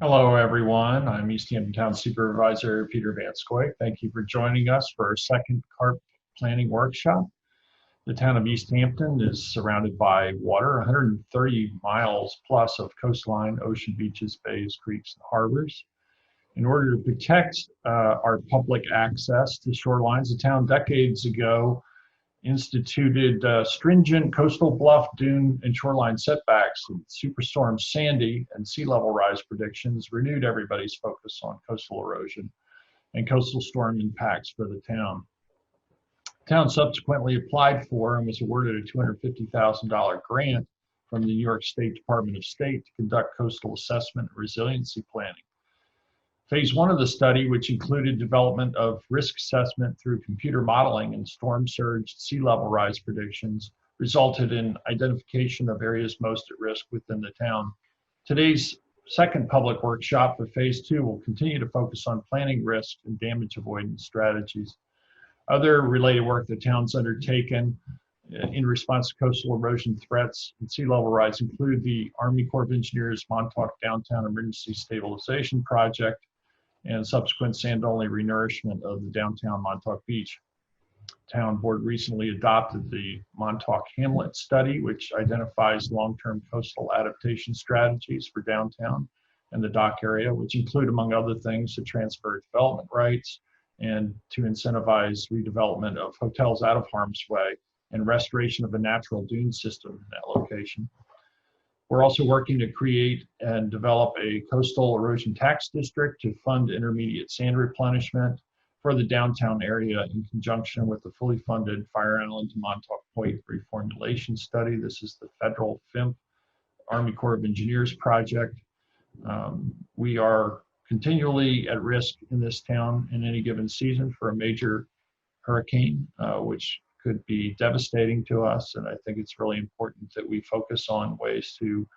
Hello, everyone. I'm East Hampton Town Supervisor Peter Vanscoy. Thank you for joining us for our second CARP planning workshop. The town of East Hampton is surrounded by water, 130 miles plus of coastline, ocean, beaches, bays, creeks, and harbors. In order to protect our public access to shorelines, the town decades ago instituted stringent coastal bluff, dune, and shoreline setbacks. And Superstorm Sandy and sea level rise predictions renewed everybody's focus on coastal erosion and coastal storm impacts for the town. The town subsequently applied for and was awarded a $250,000 grant from the New York State Department of State to conduct coastal assessment and resiliency planning. Phase one of the study, which included development of risk assessment through computer modeling and storm surge sea level rise predictions, resulted in identification of areas most at risk within the town. Today's second public workshop for phase two will continue to focus on planning risk and damage avoidance strategies. Other related work the town's undertaken in response to coastal erosion threats and sea level rise include the Army Corps of Engineers Montauk Downtown Emergency Stabilization Project and subsequent sand-only renourishment of the downtown Montauk Beach. Town board recently adopted the Montauk Hamlet study, which identifies long-term coastal adaptation strategies for downtown and the dock area, which include, among other things, the transfer of development rights and to incentivize redevelopment of hotels out of harm's way and restoration of a natural dune system in that location. We're also working to create and develop a coastal erosion tax district to fund intermediate sand replenishment for the downtown area in conjunction with the fully funded Fire Island to Montauk Point reformulation study. This is the federal FIMP, Army Corps of Engineers project. We are continually at risk in this town in any given season for a major hurricane, which could be devastating to us. And I think it's really important that we focus on ways to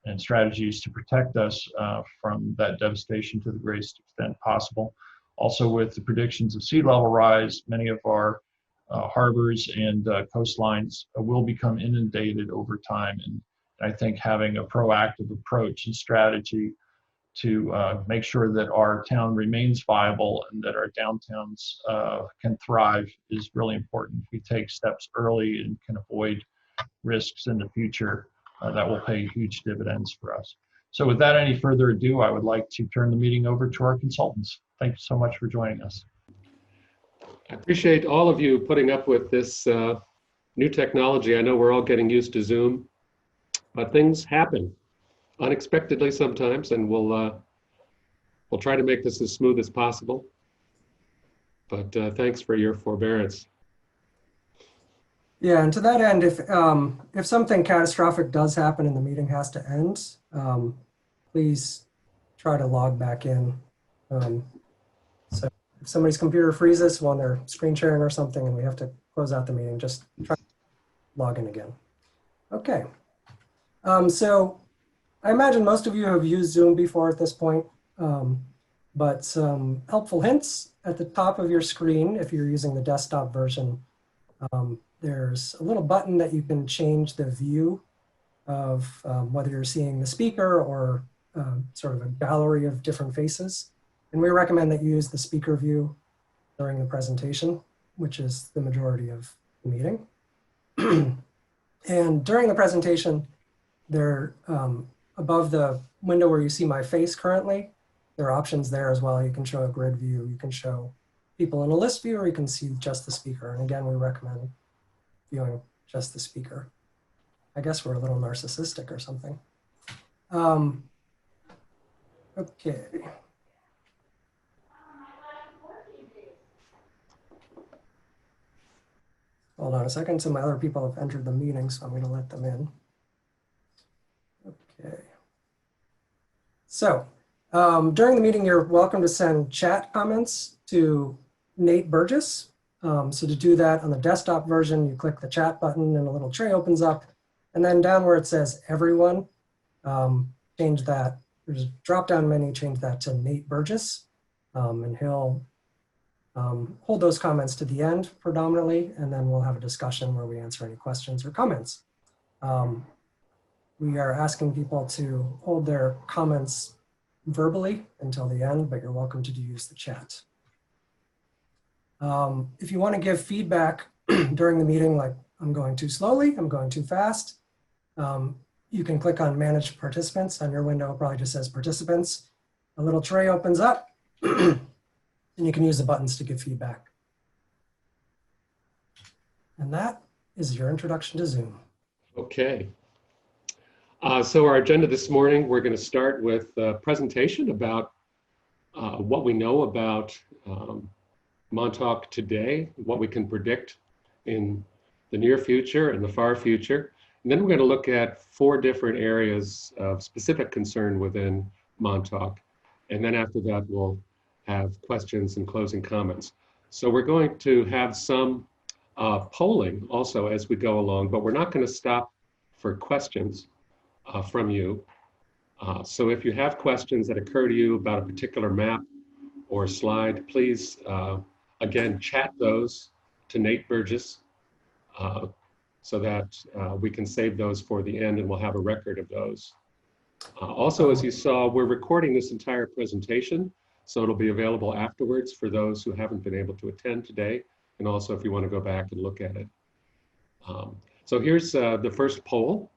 and strategies to protect us from that devastation to the greatest extent possible. Also, with the predictions of sea level rise, many of our harbors and coastlines will become inundated over time. And I think having a proactive approach and strategy to make sure that our town remains viable and that our downtowns can thrive is really important. If we take steps early and can avoid risks in the future, that will pay huge dividends for us. So without any further ado, I would like to turn the meeting over to our consultants. Thank you so much for joining us. I appreciate all of you putting up with this new technology. I know we're all getting used to Zoom, but things happen unexpectedly sometimes, and we'll try to make this as smooth as possible. But thanks for your forbearance. Yeah, and to that end, if something catastrophic does happen and the meeting has to end, please try to log back in. So if somebody's computer freezes when they're screen sharing or something and we have to close out the meeting, just try to log in again. Okay. So I imagine most of you have used Zoom before at this point, but some helpful hints at the top of your screen if you're using the desktop version. There's a little button that you can change the view of whether you're seeing the speaker or sort of a gallery of different faces. And we recommend that you use the speaker view during the presentation, which is the majority of the meeting. And during the presentation, there, above the window where you see my face currently, there are options there as well. You can show a grid view, you can show people in a list view, or you can see just the speaker. And again, we recommend viewing just the speaker. I guess we're a little narcissistic or something. Okay. Hold on a second. Some other people have entered the meeting, so I'm going to let them in. Okay. So during the meeting, you're welcome to send chat comments to Nate Burgess. So to do that on the desktop version, you click the chat button and a little tray opens up. And then down where it says everyone, change that. There's a drop-down menu, change that to Nate Burgess. And he'll hold those comments to the end predominantly, and then we'll have a discussion where we answer any questions or comments. We are asking people to hold their comments verbally until the end, but you're welcome to use the chat. If you want to give feedback during the meeting, like I'm going too slowly, I'm going too fast, you can click on Manage Participants. On your window, it probably just says Participants. A little tray opens up, and you can use the buttons to give feedback. And that is your introduction to Zoom. Okay. So our agenda this morning, we're going to start with a presentation about what we know about Montauk today, what we can predict in the near future and the far future. And then we're going to look at 4 different areas of specific concern within Montauk. And then after that, we'll have questions and closing comments. So we're going to have some polling also as we go along, but we're not going to stop for questions from you. So if you have questions that occur to you about a particular map or slide, please, again, chat those to Nate Burgess so that we can save those for the end and we'll have a record of those. Also, as you saw, we're recording this entire presentation, so it'll be available afterwards for those who haven't been able to attend today, and also if you want to go back and look at it. So here's the first poll,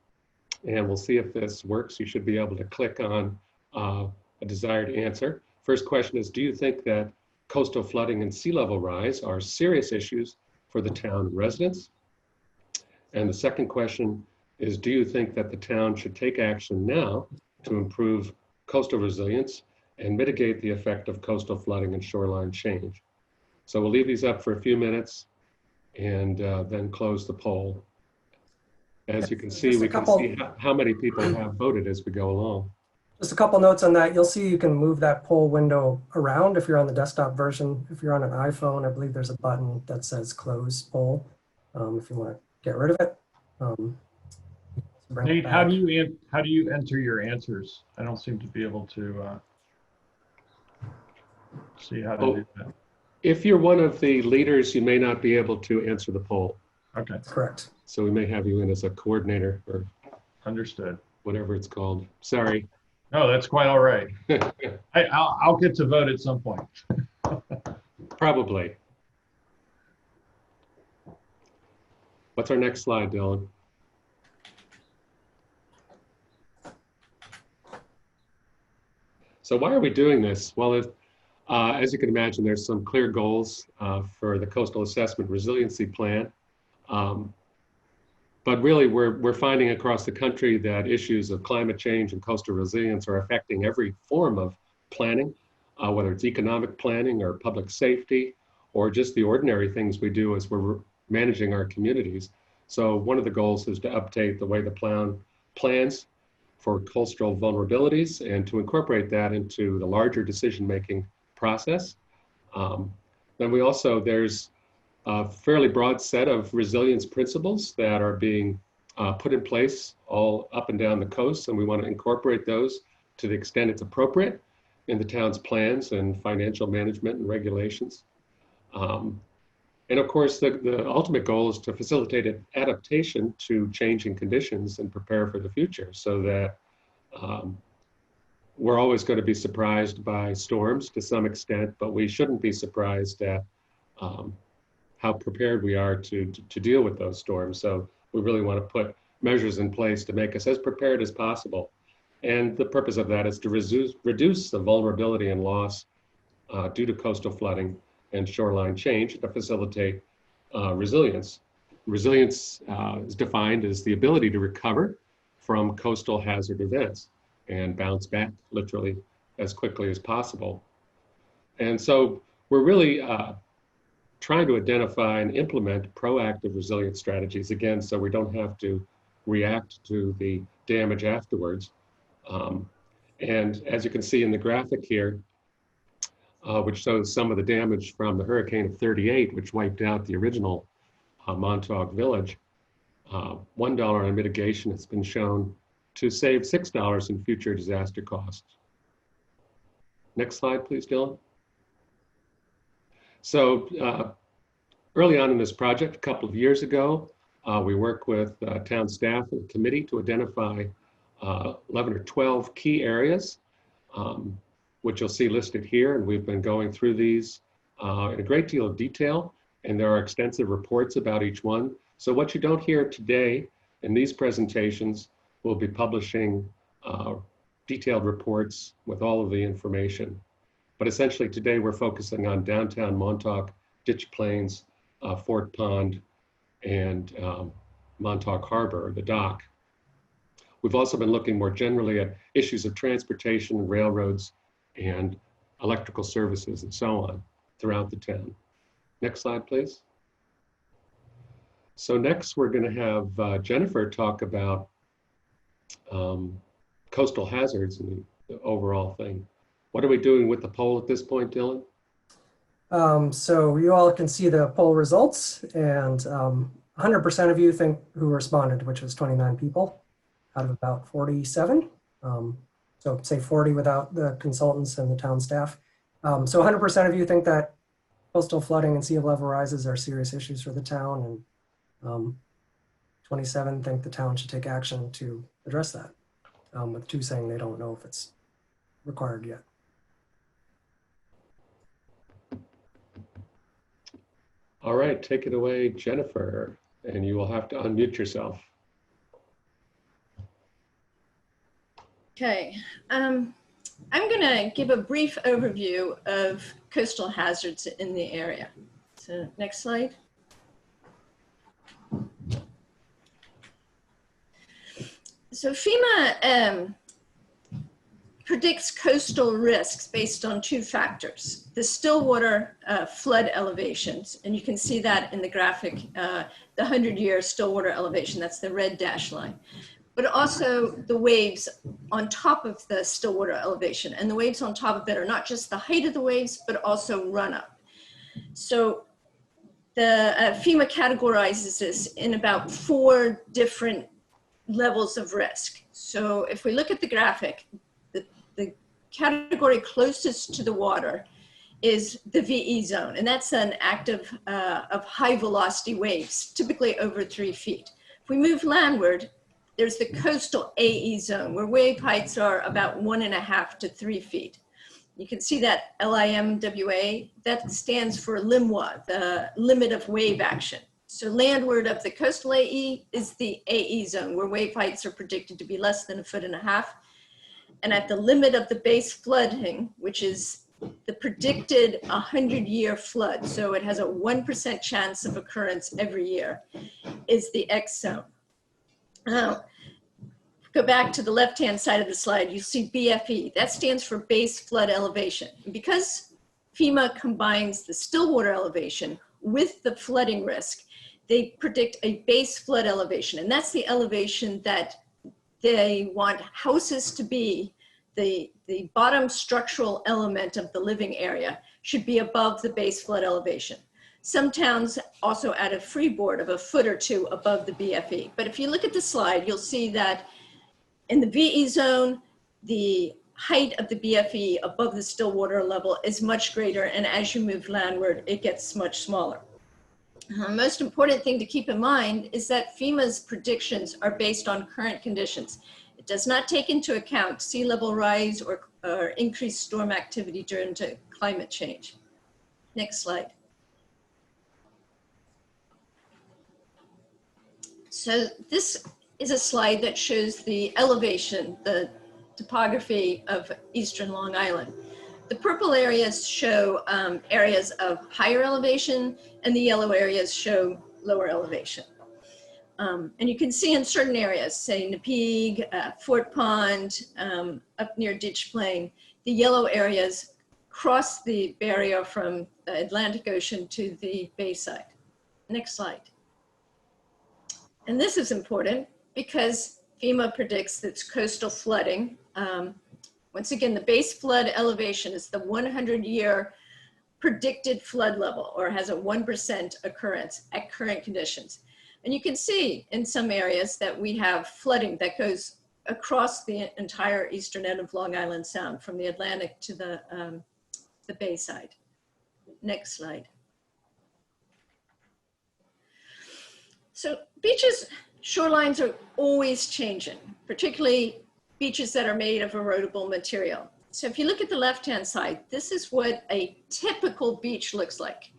and we'll see if this works. You should be able to click on a desired answer. First question is, do you think that coastal flooding and sea level rise are serious issues for the town residents? And the second question is, do you think that the town should take action now to improve coastal resilience and mitigate the effect of coastal flooding and shoreline change? So we'll leave these up for a few minutes and then close the poll. As you can see, we can see how many people have voted as we go along. Just a couple notes on that. You'll see you can move that poll window around if you're on the desktop version. If you're on an iPhone, I believe there's a button that says close poll if you want to get rid of it. Nate, how do you enter your answers? I don't seem to be able to see how to do that. If you're one of the leaders, you may not be able to answer the poll. Okay, that's correct. So we may have you in as a coordinator or understood, whatever it's called. Sorry. No, that's quite all right. I'll get to vote at some point. Probably. What's our next slide, Dylan? So why are we doing this? Well, as you can imagine, there's some clear goals for the Coastal Assessment Resiliency Plan. But really, we're finding across the country that issues of climate change and coastal resilience are affecting every form of planning, whether it's economic planning or public safety, or just the ordinary things we do as we're managing our communities. So one of the goals is to update the way the plan plans for coastal vulnerabilities and to incorporate that into the larger decision-making process. Then we also, there's a fairly broad set of resilience principles that are being put in place all up and down the coast, and we want to incorporate those to the extent it's appropriate in the town's plans and financial management and regulations. And of course, the ultimate goal is to facilitate adaptation to changing conditions and prepare for the future so that we're always going to be surprised by storms to some extent, but we shouldn't be surprised at how prepared we are to deal with those storms. So we really want to put measures in place to make us as prepared as possible. And the purpose of that is to reduce the vulnerability and loss due to coastal flooding and shoreline change to facilitate resilience. Resilience is defined as the ability to recover from coastal hazard events and bounce back literally as quickly as possible. And so we're really trying to identify and implement proactive resilience strategies, again, so we don't have to react to the damage afterwards. And as you can see in the graphic here, which shows some of the damage from the hurricane of '38, which wiped out the original Montauk village, $1 on mitigation has been shown to save $6 in future disaster costs. Next slide, please, Dylan. So early on in this project, a couple of years ago, we worked with town staff and committee to identify 11 or 12 key areas which you'll see listed here. And we've been going through these in a great deal of detail, and there are extensive reports about each one. So what you don't hear today in these presentations, we'll be publishing detailed reports with all of the information. But essentially today we're focusing on downtown Montauk, Ditch Plains, Fort Pond, and Montauk Harbor, the dock. We've also been looking more generally at issues of transportation, railroads, and electrical services and so on throughout the town. Next slide, please. So next we're going to have Jennifer talk about coastal hazards and the overall thing. What are we doing with the poll at this point, Dylan? So you all can see the poll results, and 100% of you think who responded, which was 29 people out of about 47. So say 40 without the consultants and the town staff. So 100% of you think that coastal flooding and sea level rises are serious issues for the town, and 27 think the town should take action to address that, with 2 saying they don't know if it's required yet. All right, take it away, Jennifer, and you will have to unmute yourself. Okay, I'm going to give a brief overview of coastal hazards in the area. So next slide. So FEMA predicts coastal risks based on 2 factors: the stillwater flood elevations, and you can see that in the graphic, the 100-year stillwater elevation, that's the red dashed line, but also the waves on top of the stillwater elevation. And the waves on top of it are not just the height of the waves, but also run up. So the FEMA categorizes this in about 4 different levels of risk. So if we look at the graphic, the category closest to the water is the VE zone, and that's an active of high velocity waves, typically over 3 feet. If we move landward, there's the coastal AE zone, where wave heights are about 1.5 to 3 feet. You can see that LIMWA, that stands for LIMWA, the limit of wave action. So landward of the coastal AE is the AE zone, where wave heights are predicted to be less than 1.5 feet. And at the limit of the base flooding, which is the predicted 100-year flood, so it has a 1% chance of occurrence every year, is the X zone. Now, go back to the left-hand side of the slide, you see BFE. That stands for base flood elevation. And because FEMA combines the stillwater elevation with the flooding risk, they predict a base flood elevation. And that's the elevation that they want houses to be. The bottom structural element of the living area should be above the base flood elevation. Some towns also add a freeboard of 1 foot or 2 above the BFE. But if you look at the slide, you'll see that in the VE zone, the height of the BFE above the stillwater level is much greater. And as you move landward, it gets much smaller. Most important thing to keep in mind is that FEMA's predictions are based on current conditions. It does not take into account sea level rise or increased storm activity due to climate change. Next slide. So this is a slide that shows the elevation, the topography of Eastern Long Island. The purple areas show areas of higher elevation, and the yellow areas show lower elevation. And you can see in certain areas, say Napeague, Fort Pond, up near Ditch Plain, the yellow areas cross the barrier from the Atlantic Ocean to the Bayside. Next slide. And this is important because FEMA predicts that coastal flooding. Once again, the base flood elevation is the 100-year predicted flood level, or has a 1% occurrence at current conditions. And you can see in some areas that we have flooding that goes across the entire eastern end of Long Island Sound, from the Atlantic to the Bayside. Next slide. So beaches, shorelines are always changing, particularly beaches that are made of erodible material. So if you look at the left-hand side, this is what a typical beach looks like.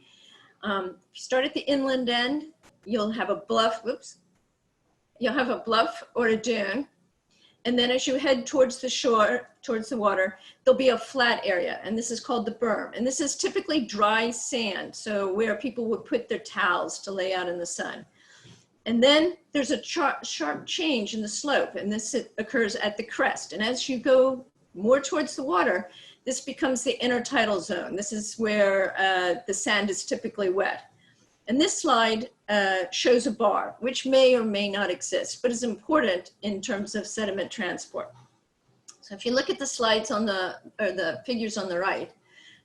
If you start at the inland end, you'll have a bluff, whoops. You'll have a bluff or a dune. And then as you head towards the shore, towards the water, there'll be a flat area, and this is called the berm. And this is typically dry sand, so where people would put their towels to lay out in the sun. And then there's a sharp change in the slope, and this occurs at the crest. And as you go more towards the water, this becomes the intertidal zone. This is where the sand is typically wet. And this slide shows a bar, which may or may not exist, but is important in terms of sediment transport. So if you look at the slides on the figures on the right,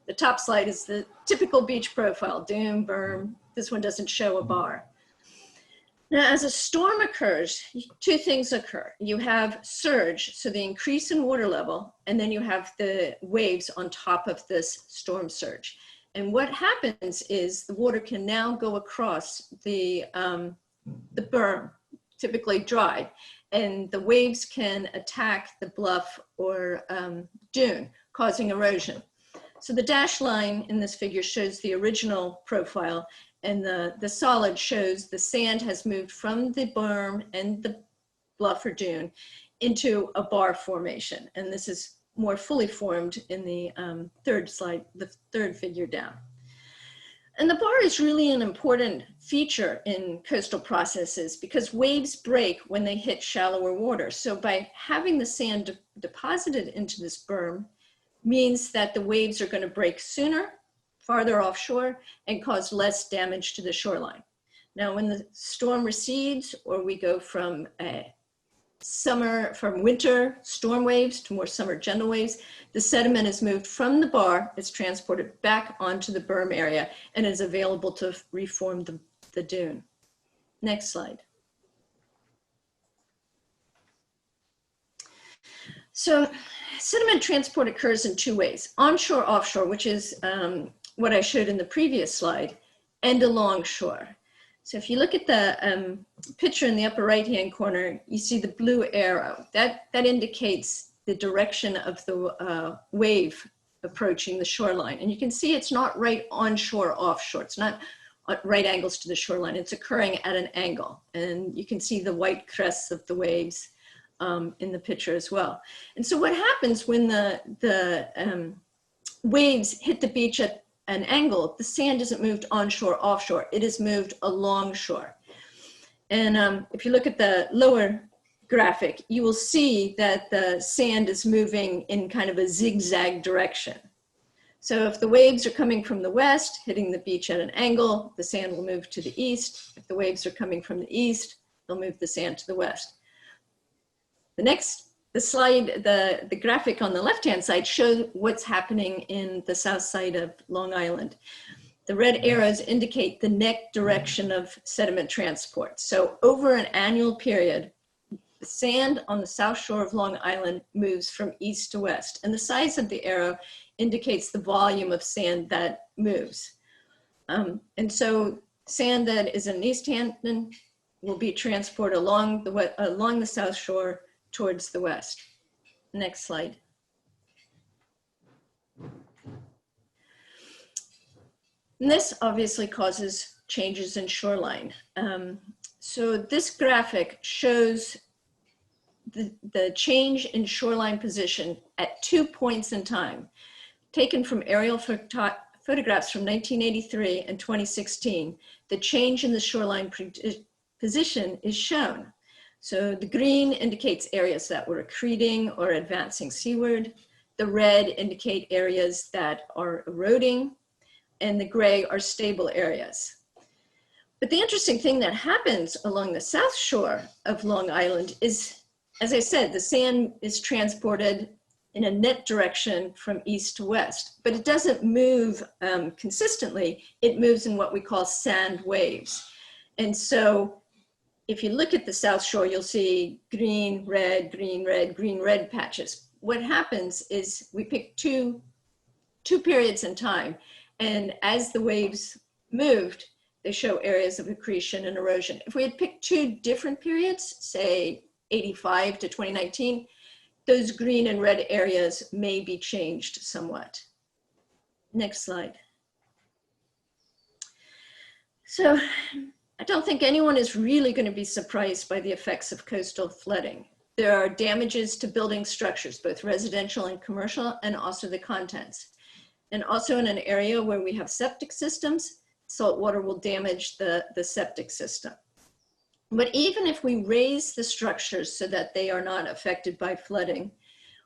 the top slide is the typical beach profile, dune, berm. This one doesn't show a bar. Now, as a storm occurs, two things occur. You have surge, so the increase in water level, and then you have the waves on top of this storm surge. And what happens is the water can now go across the berm, typically dry, and the waves can attack the bluff or dune, causing erosion. So the dashed line in this figure shows the original profile, and the solid shows the sand has moved from the berm and the bluff or dune into a bar formation. And this is more fully formed in the third slide, the third figure down. And the bar is really an important feature in coastal processes because waves break when they hit shallower water. So by having the sand deposited into this berm means that the waves are going to break sooner, farther offshore, and cause less damage to the shoreline. Now, when the storm recedes, or we go from winter storm waves to more summer gentle waves, the sediment is moved from the bar, it's transported back onto the berm area, and is available to reform the dune. Next slide. So sediment transport occurs in two ways: onshore, offshore, which is what I showed in the previous slide, and alongshore. So if you look at the picture in the upper right-hand corner, you see the blue arrow. That indicates the direction of the wave approaching the shoreline. And you can see it's not right onshore, offshore. It's not at right angles to the shoreline. It's occurring at an angle. And you can see the white crests of the waves in the picture as well. And so what happens when the waves hit the beach at an angle, the sand isn't moved onshore, offshore, it is moved alongshore. And if you look at the lower graphic, you will see that the sand is moving in kind of a zigzag direction. So if the waves are coming from the west, hitting the beach at an angle, the sand will move to the east. If the waves are coming from the east, they'll move the sand to the west. The slide, the graphic on the left-hand side shows what's happening in the south side of Long Island. The red arrows indicate the neck direction of sediment transport. So over an annual period, the sand on the south shore of Long Island moves from east to west. And the size of the arrow indicates the volume of sand that moves. And so sand that is in East Hampton will be transported along the south shore towards the west. Next slide. And this obviously causes changes in shoreline. So this graphic shows the change in shoreline position at 2 points in time, taken from aerial photographs from 1983 and 2016. The change in the shoreline position is shown. So the green indicates areas that were accreting or advancing seaward. The red indicate areas that are eroding, and the gray are stable areas. But the interesting thing that happens along the south shore of Long Island is, as I said, the sand is transported in a net direction from east to west, but it doesn't move consistently. It moves in what we call sand waves. And so if you look at the South Shore, you'll see green, red, green, red patches. What happens is we pick two periods in time, and as the waves moved, they show areas of accretion and erosion. If we had picked two different periods, say 85 to 2019, those green and red areas may be changed somewhat. Next slide. So I don't think anyone is really going to be surprised by the effects of coastal flooding. There are damages to building structures, both residential and commercial, and also the contents. And also in an area where we have septic systems, salt water will damage the septic system. But even if we raise the structures so that they are not affected by flooding,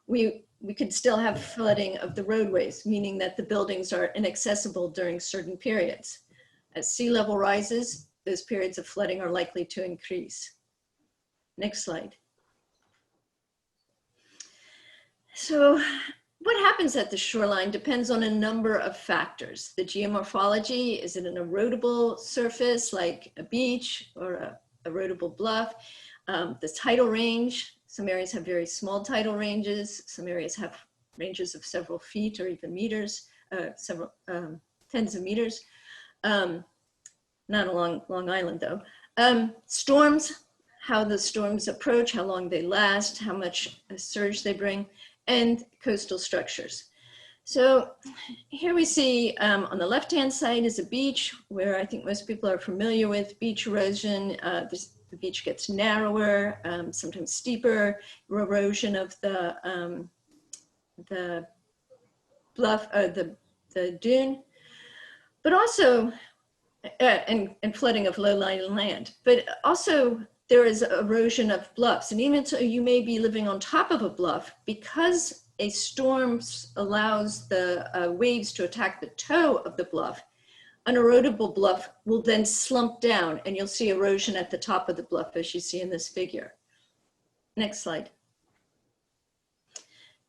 we could still have flooding of the roadways, meaning that the buildings are inaccessible during certain periods. As sea level rises, those periods of flooding are likely to increase. Next slide. So what happens at the shoreline depends on a number of factors. The geomorphology, is it an erodible surface like a beach or a erodible bluff? The tidal range, some areas have very small tidal ranges, some areas have ranges of several feet or even meters, several tens of meters. Not along Long Island though. Storms, how the storms approach, how long they last, how much surge they bring, and coastal structures. So here we see on the left-hand side is a beach where I think most people are familiar with beach erosion. The beach gets narrower, sometimes steeper, erosion of the bluff, the dune, but also, and flooding of low-lying land. But also there is erosion of bluffs. And even so you may be living on top of a bluff, because a storm allows the waves to attack the toe of the bluff, an erodible bluff will then slump down and you'll see erosion at the top of the bluff as you see in this figure. Next slide.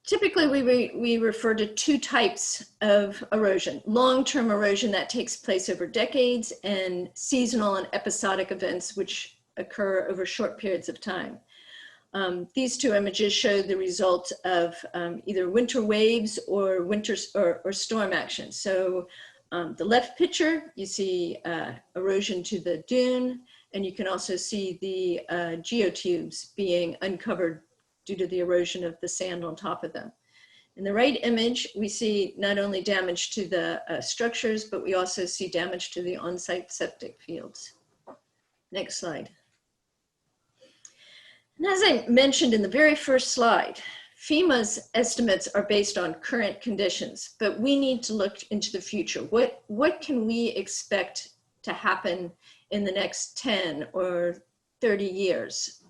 Typically, we refer to two types of erosion: long-term erosion that takes place over decades, and seasonal and episodic events which occur over short periods of time. These two images show the result of either winter waves or or storm action. So the left picture, you see erosion to the dune, and you can also see the geotubes being uncovered due to the erosion of the sand on top of them. In the right image, we see not only damage to the structures, but we also see damage to the on-site septic fields. Next slide. And as I mentioned in the very first slide, FEMA's estimates are based on current conditions, but we need to look into the future. What can we expect to happen in the next 10 or 30 years?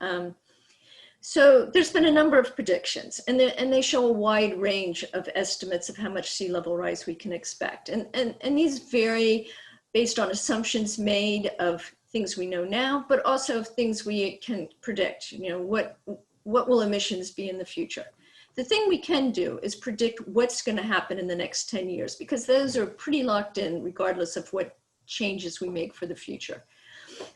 So there's been a number of predictions, and they show a wide range of estimates of how much sea level rise we can expect. And these vary based on assumptions made of things we know now, but also of things we can predict. You know, what will emissions be in the future? The thing we can do is predict what's going to happen in the next 10 years, because those are pretty locked in regardless of what changes we make for the future.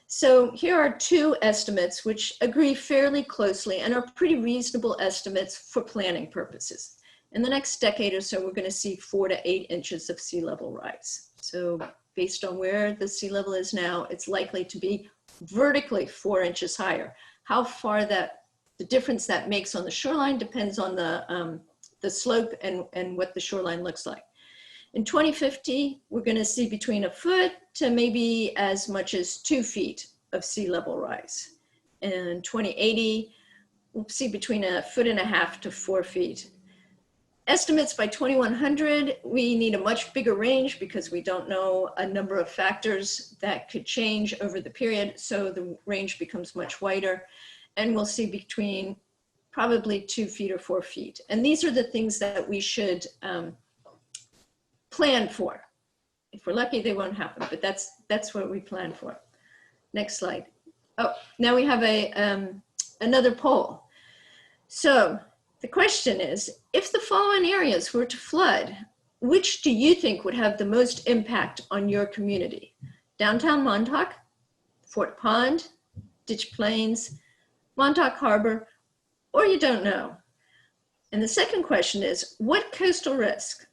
So here are two estimates which agree fairly closely and are pretty reasonable estimates for planning purposes. In the next decade or so, we're going to see 4 to 8 inches of sea level rise. So based on where the sea level is now, it's likely to be vertically 4 inches higher. How far the difference that makes on the shoreline depends on the slope and what the shoreline looks like. In 2050, we're going to see between a foot to maybe as much as 2 feet of sea level rise. In 2080, we'll see between 1.5 feet to 4 feet. Estimates by 2100, we need a much bigger range because we don't know a number of factors that could change over the period, so the range becomes much wider, and we'll see between probably 2 feet or 4 feet. And these are the things that we should plan for. If we're lucky, they won't happen, but that's what we plan for. Next slide. Oh, now we have another poll. So the question is, if the following areas were to flood, which do you think would have the most impact on your community? Downtown Montauk, Fort Pond, Ditch Plains, Montauk Harbor, or you don't know? And the second question is, what coastal risk,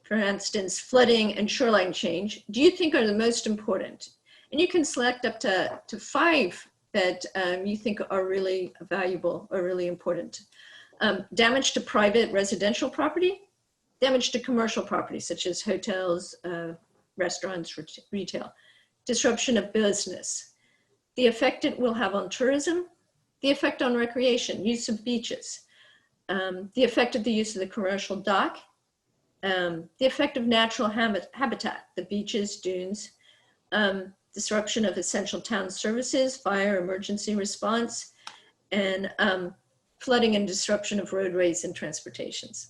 for instance, flooding and shoreline change, do you think are the most important? And you can select up to 5 that you think are really valuable or really important. Damage to private residential property, damage to commercial property, such as hotels, restaurants, retail, disruption of business, the effect it will have on tourism, the effect on recreation, use of beaches, the effect of the use of the commercial dock, the effect of natural habitat, the beaches, dunes, disruption of essential town services, fire, emergency response, and flooding and disruption of roadways and transportations.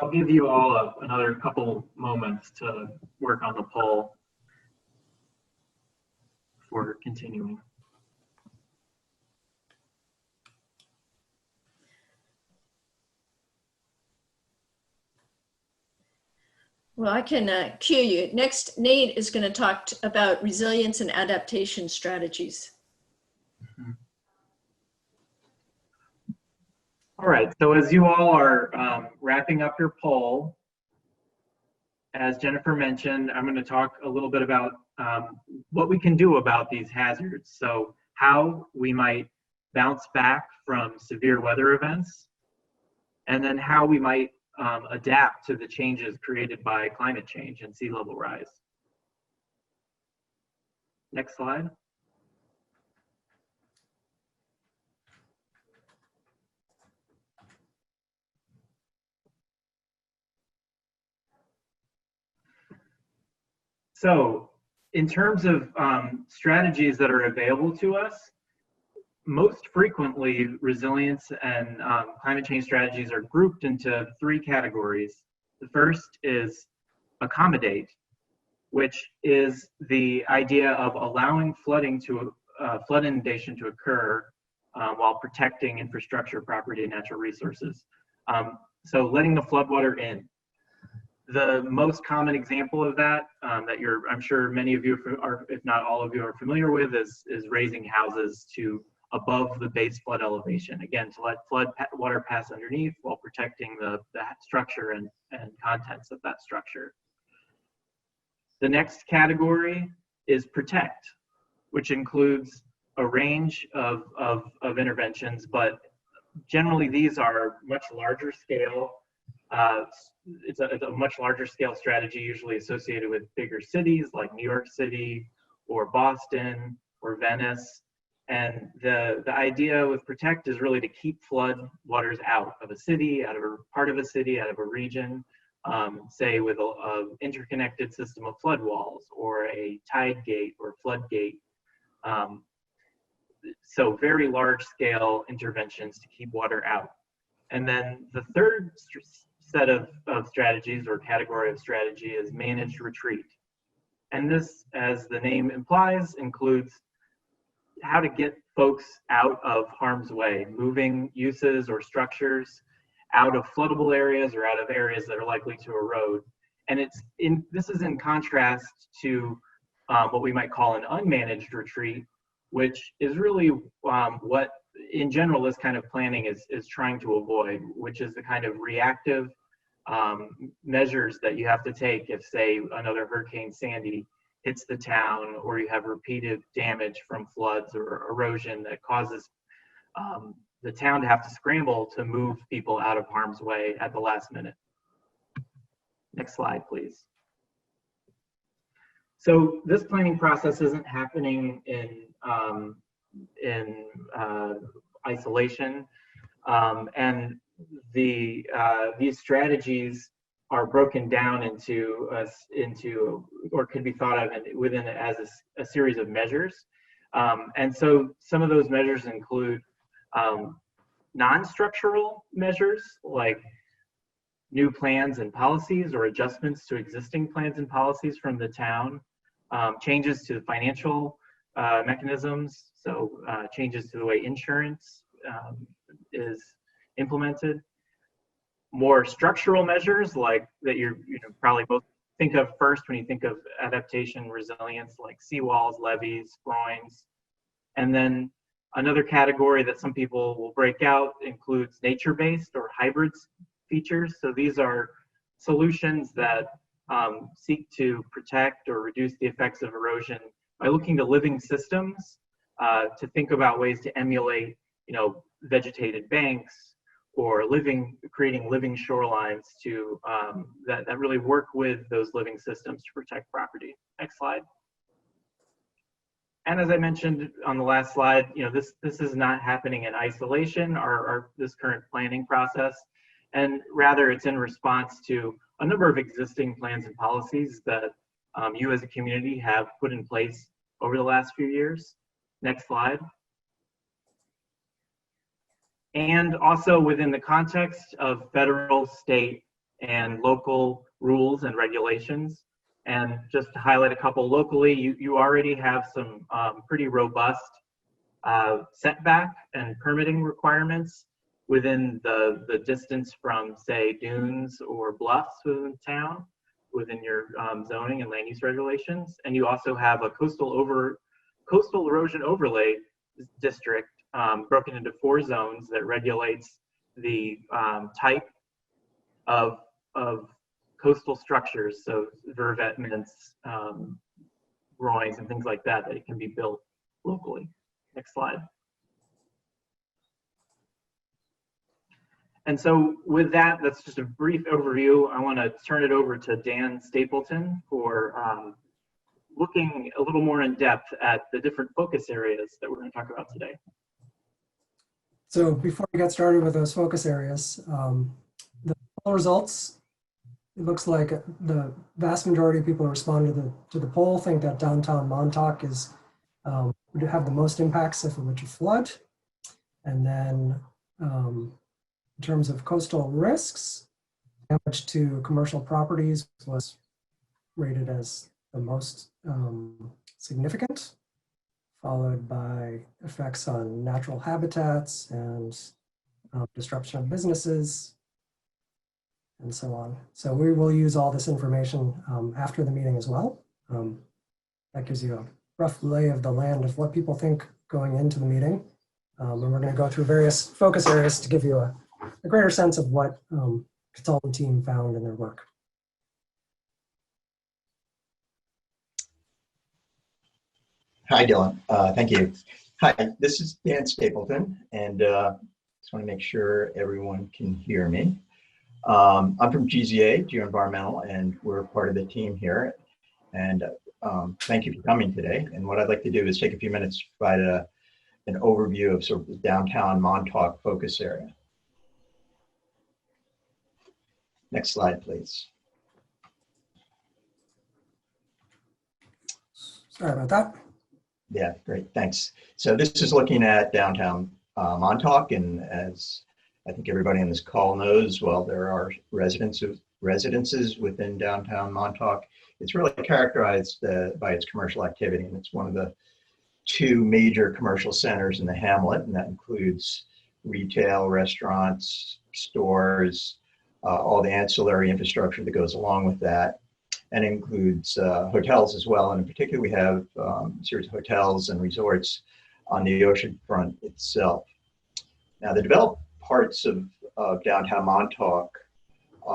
I'll give you all another couple moments to work on the poll before continuing. Well, I can cue you. Next, Nate is going to talk about resilience and adaptation strategies. All right, so as you all are wrapping up your poll, as Jennifer mentioned, I'm going to talk a little bit about what we can do about these hazards. So how we might bounce back from severe weather events, and then how we might adapt to the changes created by climate change and sea level rise. Next slide. So in terms of strategies that are available to us, most frequently resilience and climate change strategies are grouped into three categories. The first is accommodate, which is the idea of allowing flood inundation to occur while protecting infrastructure, property, and natural resources. So letting the floodwater in. The most common example of that I'm sure many of you are, if not all of you, are familiar with is raising houses to above the base flood elevation. Again, to let flood water pass underneath while protecting the structure and contents of that structure. The next category is protect, which includes a range of interventions, but generally these are much larger scale. It's a much larger scale strategy, usually associated with bigger cities like New York City or Boston or Venice. And the idea with protect is really to keep flood waters out of a city, out of a part of a city, out of a region, say with an interconnected system of flood walls or a tide gate or flood gate. So very large scale interventions to keep water out. And then the third set of strategies or category of strategy is managed retreat. And this, as the name implies, includes how to get folks out of harm's way, moving uses or structures out of floodable areas or out of areas that are likely to erode. And this is in contrast to what we might call an unmanaged retreat, which is really what in general this kind of planning is trying to avoid, which is the kind of reactive measures that you have to take if, say, another Hurricane Sandy hits the town, or you have repeated damage from floods or erosion that causes the town to have to scramble to move people out of harm's way at the last minute. Next slide, please. So this planning process isn't happening in isolation, and these strategies are broken down into or can be thought of within it as a series of measures. And so some of those measures include non-structural measures like new plans and policies or adjustments to existing plans and policies from the town, changes to financial mechanisms, so changes to the way insurance is implemented. More structural measures like that you're probably both think of first when you think of adaptation, resilience, like seawalls, levees, groins. And then another category that some people will break out includes nature-based or hybrid features. So these are solutions that seek to protect or reduce the effects of erosion by looking to living systems to think about ways to emulate, vegetated banks or creating living shorelines to that really work with those living systems to protect property. Next slide. And as I mentioned on the last slide, this is not happening in isolation, this current planning process, and rather it's in response to a number of existing plans and policies that you as a community have put in place over the last few years. Next slide. And also within the context of federal, state, and local rules and regulations. And just to highlight a couple locally, you already have some pretty robust setback and permitting requirements within the distance from, say, dunes or bluffs within town, within your zoning and land use regulations. And you also have a coastal erosion overlay district broken into 4 zones that regulates the type of coastal structures, so vervetments, groins, and things like that it can be built locally. Next slide. And so with that, that's just a brief overview. I want to turn it over to Dan Stapleton for looking a little more in depth at the different focus areas that we're going to talk about today. So before we get started with those focus areas, the poll results, it looks like the vast majority of people who responded to the poll think that downtown Montauk would have the most impacts if it were to flood. And then in terms of coastal risks, damage to commercial properties was rated as the most significant, followed by effects on natural habitats and disruption of businesses, and so on. So we will use all this information after the meeting as well. That gives you a rough lay of the land of what people think going into the meeting. And we're going to go through various focus areas to give you a greater sense of what consultant team found in their work. Hi, Dylan. Thank you. Hi, this is Dan Stapleton, and just want to make sure everyone can hear me. I'm from GZA, Geoenvironmental, and we're part of the team here. And thank you for coming today. And what I'd like to do is take a few minutes to provide an overview of sort of the downtown Montauk focus area. Next slide, please. Sorry about that. Yeah, great, thanks. So this is looking at downtown Montauk, and as I think everybody on this call knows, well, there are residences within downtown Montauk. It's really characterized by its commercial activity, and it's one of the 2 major commercial centers in the hamlet, and that includes retail, restaurants, stores, all the ancillary infrastructure that goes along with that, and includes hotels as well. And in particular, we have a series of hotels and resorts on the ocean front itself. Now, the developed parts of downtown Montauk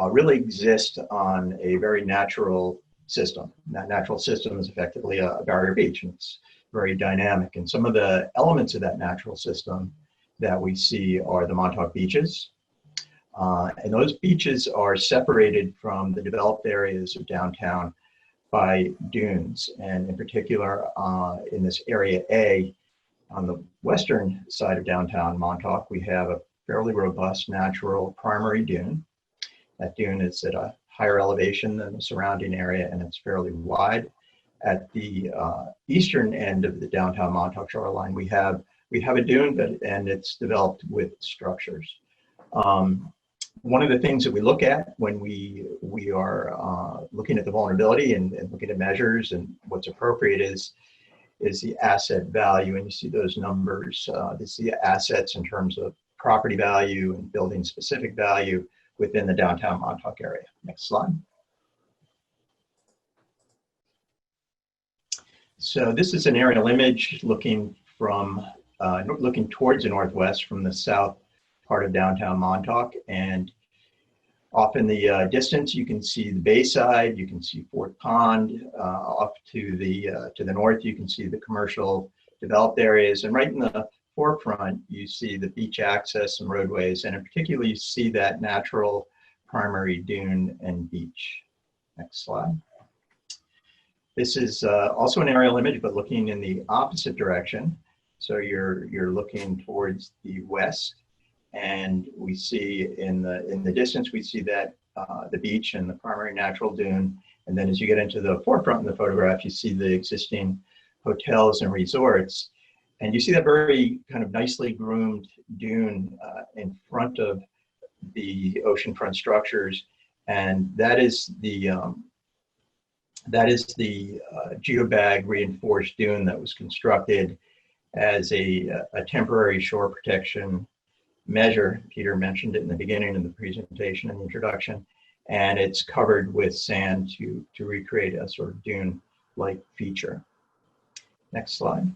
really exist on a very natural system. And that natural system is effectively a barrier beach, and it's very dynamic. And some of the elements of that natural system that we see are the Montauk Beaches. And those beaches are separated from the developed areas of downtown by dunes. And in particular, in this area A, on the western side of downtown Montauk, we have a fairly robust natural primary dune. That dune is at a higher elevation than the surrounding area, and it's fairly wide. At the eastern end of the downtown Montauk shoreline, we have a dune, and it's developed with structures. One of the things that we look at when we are looking at the vulnerability and looking at measures and what's appropriate is the asset value. And you see those numbers. This is the assets in terms of property value and building specific value within the downtown Montauk area. Next slide. So this is an aerial image looking from looking towards the northwest from the south part of downtown Montauk, and off in the distance you can see the bayside, you can see Fort Pond. Off to the north you can see the commercial developed areas, and right in the forefront you see the beach access and roadways, and in particular you see that natural primary dune and beach. Next slide. This is also an aerial image, but looking in the opposite direction. So you're looking towards the west, and we see in the distance we see that the beach and the primary natural dune. And then as you get into the forefront in the photograph, you see the existing hotels and resorts, and you see that very kind of nicely groomed dune in front of the oceanfront structures, and that is the geobag reinforced dune that was constructed as a temporary shore protection measure. Peter mentioned it in the beginning of the presentation and the introduction, and it's covered with sand to recreate a sort of dune-like feature. Next slide.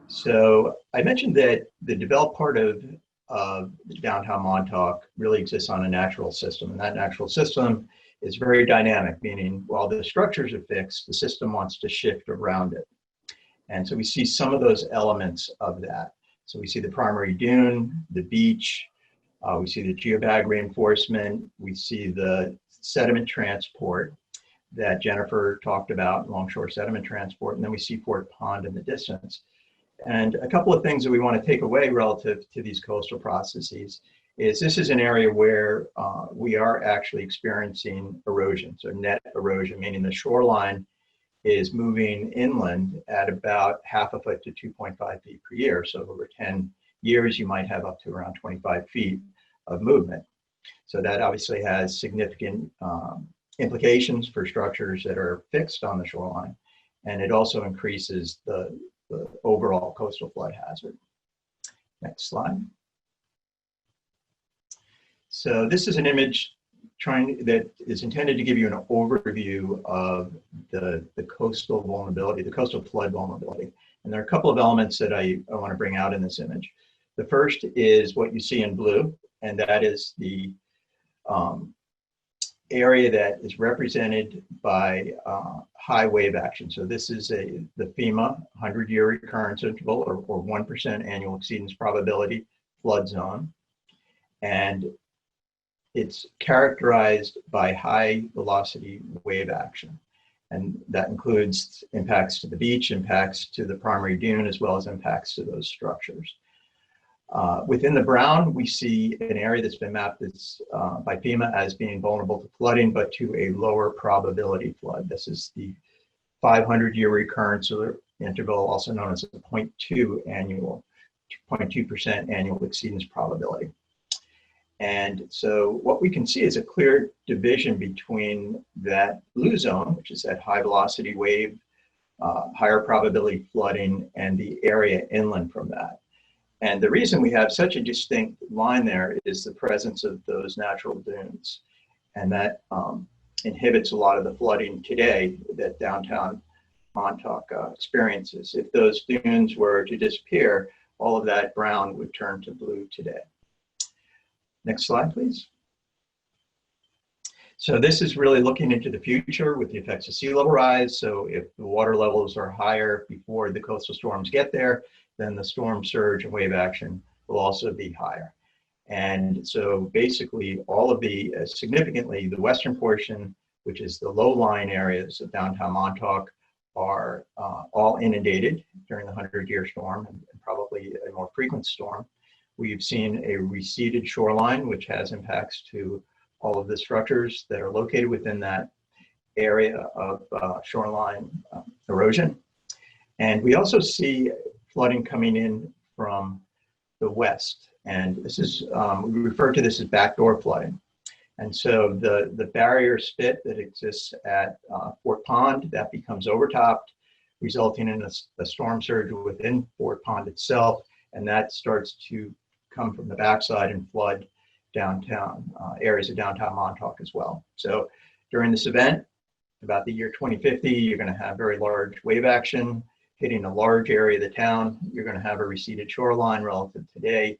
So I mentioned that the developed part of downtown Montauk really exists on a natural system, and that natural system is very dynamic, meaning while the structures are fixed, the system wants to shift around it. And so we see some of those elements of that. So we see the primary dune, the beach, we see the geobag reinforcement, we see the sediment transport that Jennifer talked about, longshore sediment transport, and then we see Fort Pond in the distance. And a couple of things that we want to take away relative to these coastal processes is this is an area where we are actually experiencing erosion. So net erosion, meaning the shoreline is moving inland at about 1/2 foot to 2.5 feet per year. So over 10 years, you might have up to around 25 feet of movement. So that obviously has significant implications for structures that are fixed on the shoreline. And it also increases the overall coastal flood hazard. Next slide. So this is an image that is intended to give you an overview of the coastal vulnerability, the coastal flood vulnerability. And there are a couple of elements that I want to bring out in this image. The first is what you see in blue, and that is the area that is represented by high wave action. So this is the FEMA 100-year recurrence interval, or 1% annual exceedance probability flood zone. And it's characterized by high velocity wave action. And that includes impacts to the beach, impacts to the primary dune, as well as impacts to those structures. Within the brown, we see an area that's been mapped by FEMA as being vulnerable to flooding, but to a lower probability flood. This is the 500-year recurrence interval, also known as a 0.2% annual exceedance probability. And so what we can see is a clear division between that blue zone, which is that high velocity wave, higher probability flooding, and the area inland from that. And the reason we have such a distinct line there is the presence of those natural dunes. And that inhibits a lot of the flooding today that downtown Montauk experiences. If those dunes were to disappear, all of that brown would turn to blue today. Next slide, please. So this is really looking into the future with the effects of sea level rise. So if the water levels are higher before the coastal storms get there, then the storm surge and wave action will also be higher. And so basically all of significantly the western portion, which is the low-lying areas of downtown Montauk, are all inundated during the 100-year storm, and probably a more frequent storm. We've seen a receded shoreline, which has impacts to all of the structures that are located within that area of shoreline erosion. And we also see flooding coming in from the west. And this is, we refer to this as backdoor flooding. And so the barrier spit that exists at Fort Pond, that becomes overtopped, resulting in a storm surge within Fort Pond itself. And that starts to come from the backside and flood downtown, areas of downtown Montauk as well. So during this event, about the year 2050, you're going to have very large wave action hitting a large area of the town. You're going to have a receded shoreline relative to today.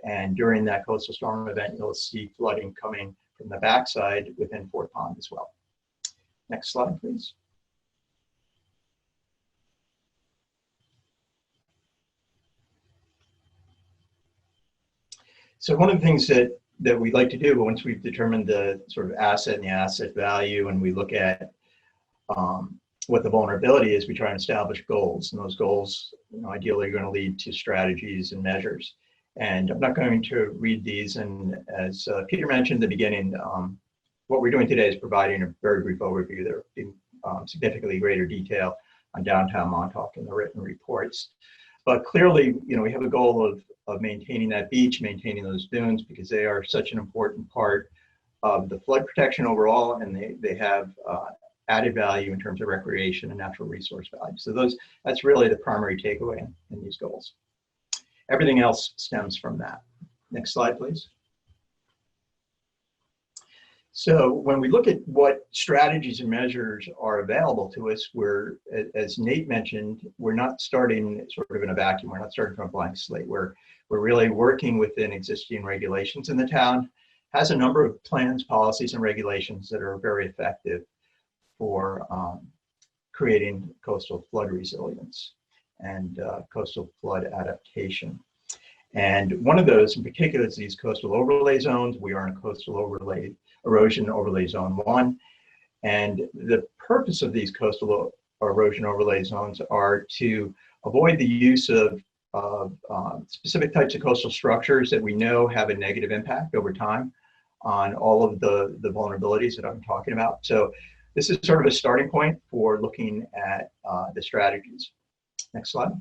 And during that coastal storm event, you'll see flooding coming from the backside within Fort Pond as well. Next slide, please. So one of the things that we'd like to do once we've determined the sort of asset and the asset value, and we look at what the vulnerability is, we try and establish goals. And those goals, ideally are going to lead to strategies and measures. And I'm not going to read these. And as Peter mentioned at the beginning, what we're doing today is providing a very brief overview. There will be significantly greater detail on downtown Montauk in the written reports. But clearly, we have a goal of maintaining that beach, maintaining those dunes, because they are such an important part of the flood protection overall, and they have added value in terms of recreation and natural resource value. So that's really the primary takeaway in these goals. Everything else stems from that. Next slide, please. So when we look at what strategies and measures are available to us, as Nate mentioned, we're not starting sort of in a vacuum. We're not starting from a blank slate. We're really working within existing regulations in the town. Has a number of plans, policies, and regulations that are very effective for creating coastal flood resilience and coastal flood adaptation. And one of those in particular is these coastal overlay zones. We are in a coastal erosion overlay zone 1. And the purpose of these coastal erosion overlay zones are to avoid the use of specific types of coastal structures that we know have a negative impact over time on all of the vulnerabilities that I'm talking about. So this is sort of a starting point for looking at the strategies. Next slide.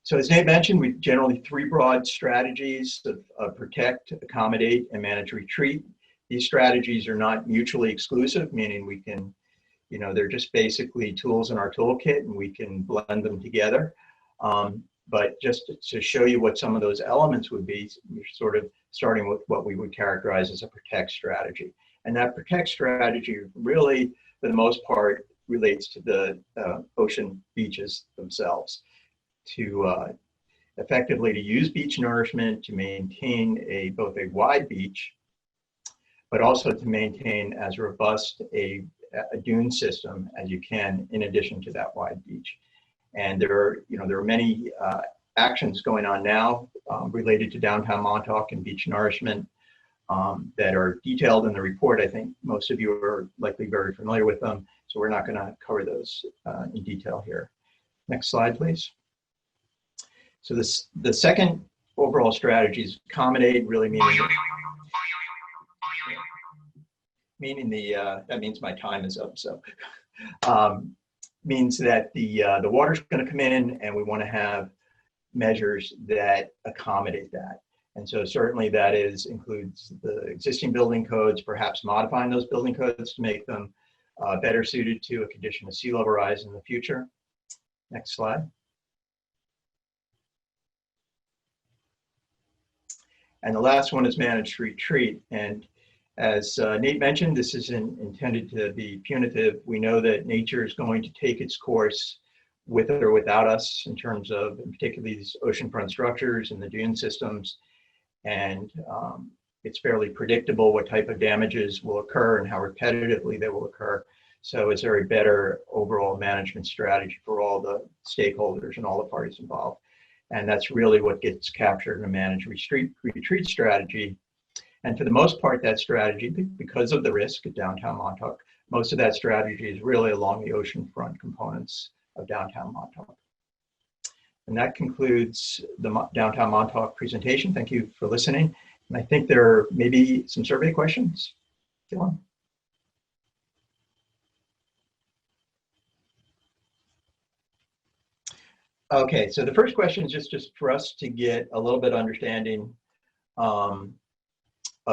So as Nate mentioned, we generally 3 broad strategies of protect, accommodate, and manage retreat. These strategies are not mutually exclusive, meaning we can, they're just basically tools in our toolkit and we can blend them together. But just to show you what some of those elements would be, you're sort of starting with what we would characterize as a protect strategy. And that protect strategy really, for the most part, relates to the ocean beaches themselves. To effectively to use beach nourishment, to maintain both a wide beach, but also to maintain as robust a dune system as you can in addition to that wide beach. And there are many actions going on now related to downtown Montauk and beach nourishment that are detailed in the report. I think most of you are likely very familiar with them, so we're not going to cover those in detail here. Next slide, please. So the second overall strategy is accommodate, really meaning that means my time is up. So means that the water's going to come in, and we want to have measures that accommodate that. And so certainly that includes the existing building codes, perhaps modifying those building codes to make them better suited to a condition of sea level rise in the future. Next slide. And the last one is managed retreat. And as Nate mentioned, this isn't intended to be punitive. We know that nature is going to take its course with or without us in terms of, in particular, these oceanfront structures and the dune systems. And it's fairly predictable what type of damages will occur and how repetitively they will occur. So it's a very better overall management strategy for all the stakeholders and all the parties involved. And that's really what gets captured in a managed retreat strategy. And for the most part, that strategy, because of the risk at downtown Montauk, most of that strategy is really along the oceanfront components of downtown Montauk. And that concludes the downtown Montauk presentation. Thank you for listening. And I think there may be some survey questions. Go on. Okay, so the first question is just for us to get a little bit of understanding of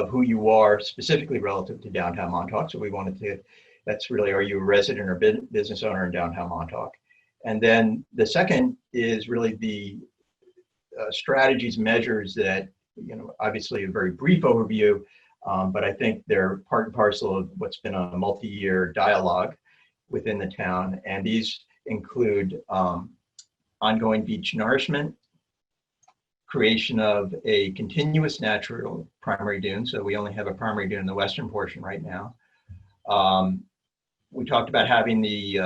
who you are specifically relative to downtown Montauk. So we wanted to, that's really, are you a resident or business owner in downtown Montauk? And then the second is really the strategies, measures that, obviously a very brief overview, But I think they're part and parcel of what's been a multi-year dialogue within the town. And these include ongoing beach nourishment, creation of a continuous natural primary dune. So we only have a primary dune in the western portion right now. We talked about having the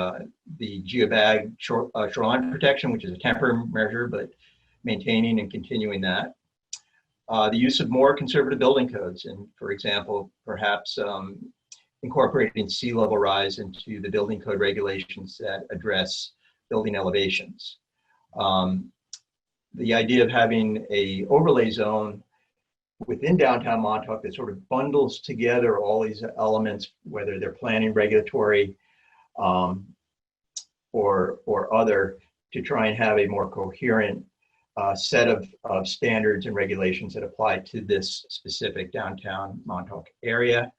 geobag shoreline protection, which is a temporary measure, but maintaining and continuing that. The use of more conservative building codes, and for example, perhaps incorporating sea level rise into the building code regulations that address building elevations. The idea of having a overlay zone within downtown Montauk that sort of bundles together all these elements, whether they're planning, regulatory, or other, to try and have a more coherent set of standards and regulations that apply to this specific downtown Montauk area.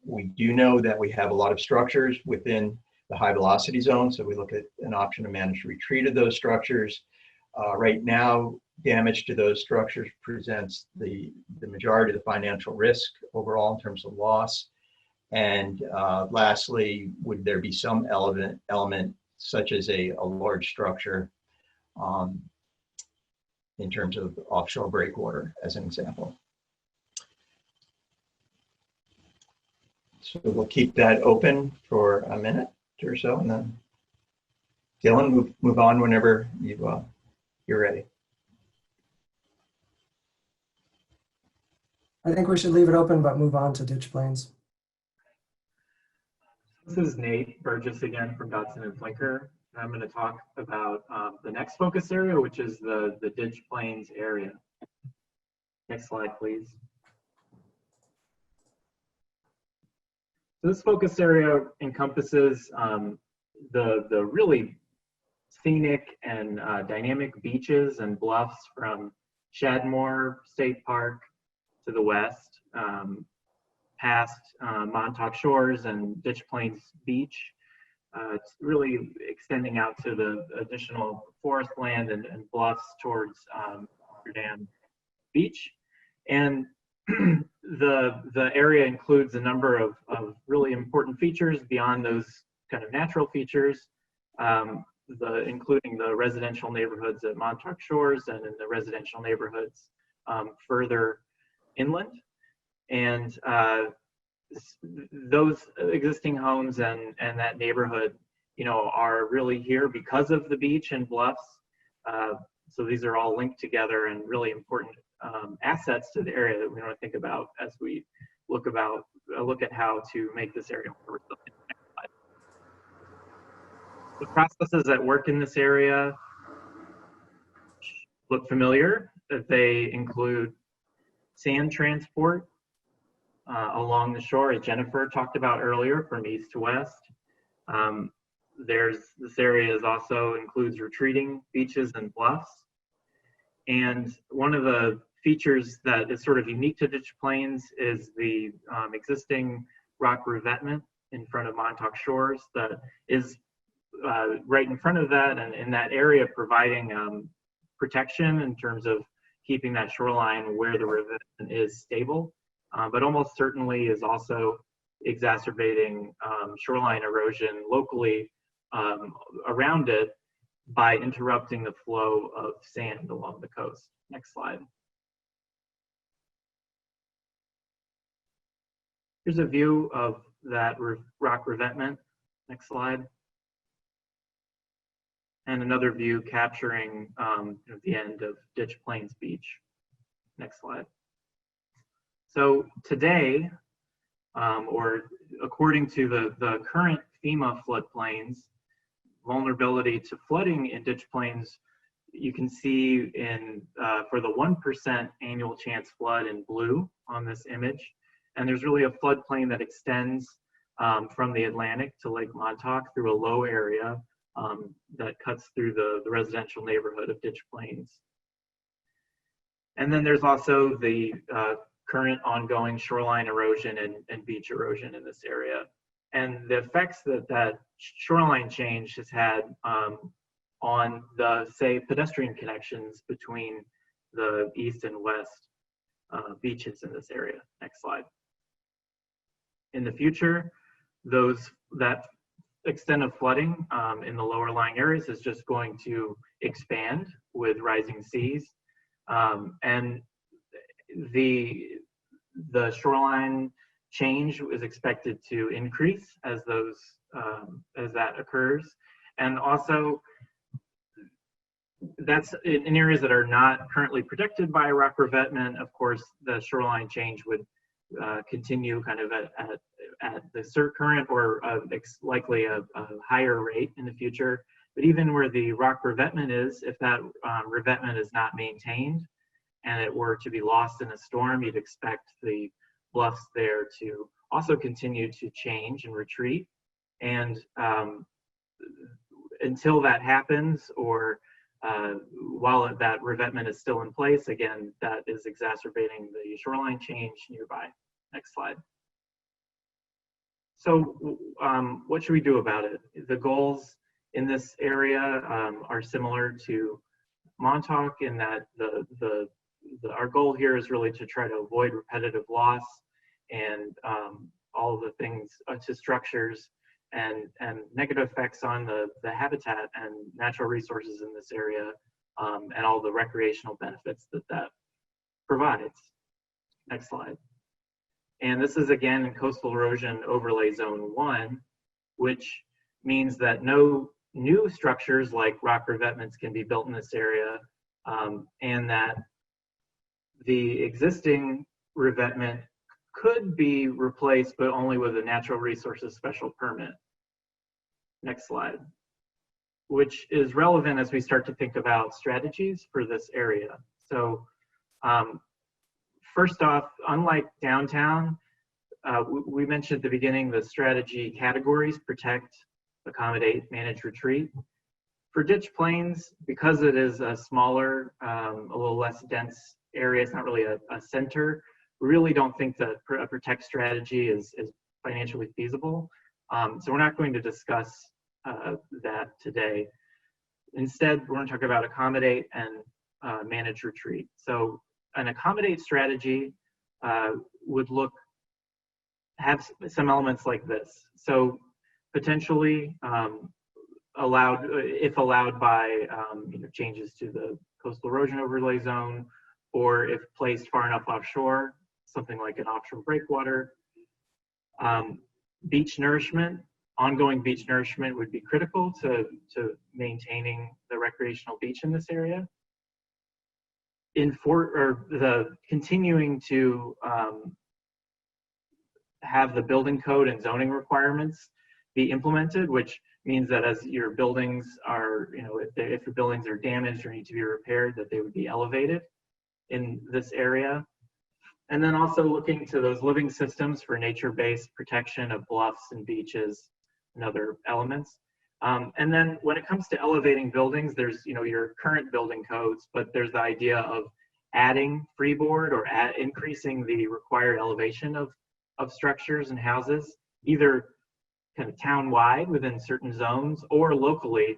We do know that we have a lot of structures within the high velocity zone, so we look at an option to manage retreat of those structures. Right now, damage to those structures presents the majority of the financial risk overall in terms of loss. And lastly, would there be some element such as a large structure in terms of offshore breakwater, as an example. So we'll keep that open for a minute or so, and then Dylan, move on whenever you're ready. I think we should leave it open, but move on to ditch planes. This is Nate Burgess again from Dotson and Flinker. I'm going to talk about the next focus area, which is the ditch plains area. Next slide, please. So this focus area encompasses the really scenic and dynamic beaches and bluffs from Shadmore State Park to the west, past Montauk Shores and Ditch Plains Beach. It's really extending out to the additional forest land and bluffs towards Amsterdam Beach. And the area includes a number of really important features beyond those kind of natural features, including the residential neighborhoods at Montauk Shores and in the residential neighborhoods further inland. And those existing homes and that neighborhood, are really here because of the beach and bluffs. So these are all linked together and really important assets to the area that we want to think about as we look at how to make this area more resilient. The processes that work in this area look familiar. They include sand transport along the shore, as Jennifer talked about earlier, from east to west. This area also includes retreating beaches and bluffs. And one of the features that is sort of unique to ditch plains is the existing rock revetment in front of Montauk Shores that is right in front of that and in that area, providing protection in terms of keeping that shoreline where the revetment is stable, but almost certainly is also exacerbating shoreline erosion locally around it by interrupting the flow of sand along the coast. Next slide. Here's a view of that rock revetment. Next slide. And another view capturing the end of Ditch Plains Beach. Next slide. So today, or according to the current FEMA floodplains, vulnerability to flooding in ditch plains, you can see for the 1% annual chance flood in blue on this image. And there's really a floodplain that extends from the Atlantic to Lake Montauk through a low area that cuts through the residential neighborhood of Ditch Plains. And then there's also the current ongoing shoreline erosion and beach erosion in this area. And the effects that shoreline change has had on the, say, pedestrian connections between the east and west beaches in this area. Next slide. In the future, that extent of flooding in the lower lying areas is just going to expand with rising seas, and the shoreline change is expected to increase as that occurs, and also that's in areas that are not currently protected by rock revetment. Of course, the shoreline change would continue kind of at the current or likely a higher rate in the future. But even where the rock revetment is, if that revetment is not maintained and it were to be lost in a storm, you'd expect the bluffs there to also continue to change and retreat. And until that happens, or while that revetment is still in place, again, that is exacerbating the shoreline change nearby. Next slide. So what should we do about it? The goals in this area are similar to Montauk in that our goal here is really to try to avoid repetitive loss and all of the things to structures and negative effects on the habitat and natural resources in this area, and all the recreational benefits that provides. Next slide. And this is again in Coastal Erosion Overlay Zone 1, which means that no new structures like rock revetments can be built in this area, and that the existing revetment could be replaced, but only with a natural resources special permit. Next slide. Which is relevant as we start to think about strategies for this area. So first off, unlike downtown, we mentioned at the beginning the strategy categories: protect, accommodate, manage, retreat. For ditch plains, because it is a smaller, a little less dense area, it's not really a center, we really don't think that a protect strategy is financially feasible. So we're not going to discuss that today. Instead, we're going to talk about accommodate and manage retreat. So an accommodate strategy would have some elements like this. So potentially if allowed by changes to the coastal erosion overlay zone, or if placed far enough offshore, something like an offshore breakwater. Beach nourishment, ongoing beach nourishment would be critical to maintaining the recreational beach in this area. Continuing to have the building code and zoning requirements be implemented, which means that as your buildings are, if your buildings are damaged or need to be repaired, that they would be elevated in this area. And then also looking to those living systems for nature-based protection of bluffs and beaches and other elements. And then when it comes to elevating buildings, there's your current building codes, but there's the idea of adding freeboard or increasing the required elevation of structures and houses, either kind of town-wide within certain zones or locally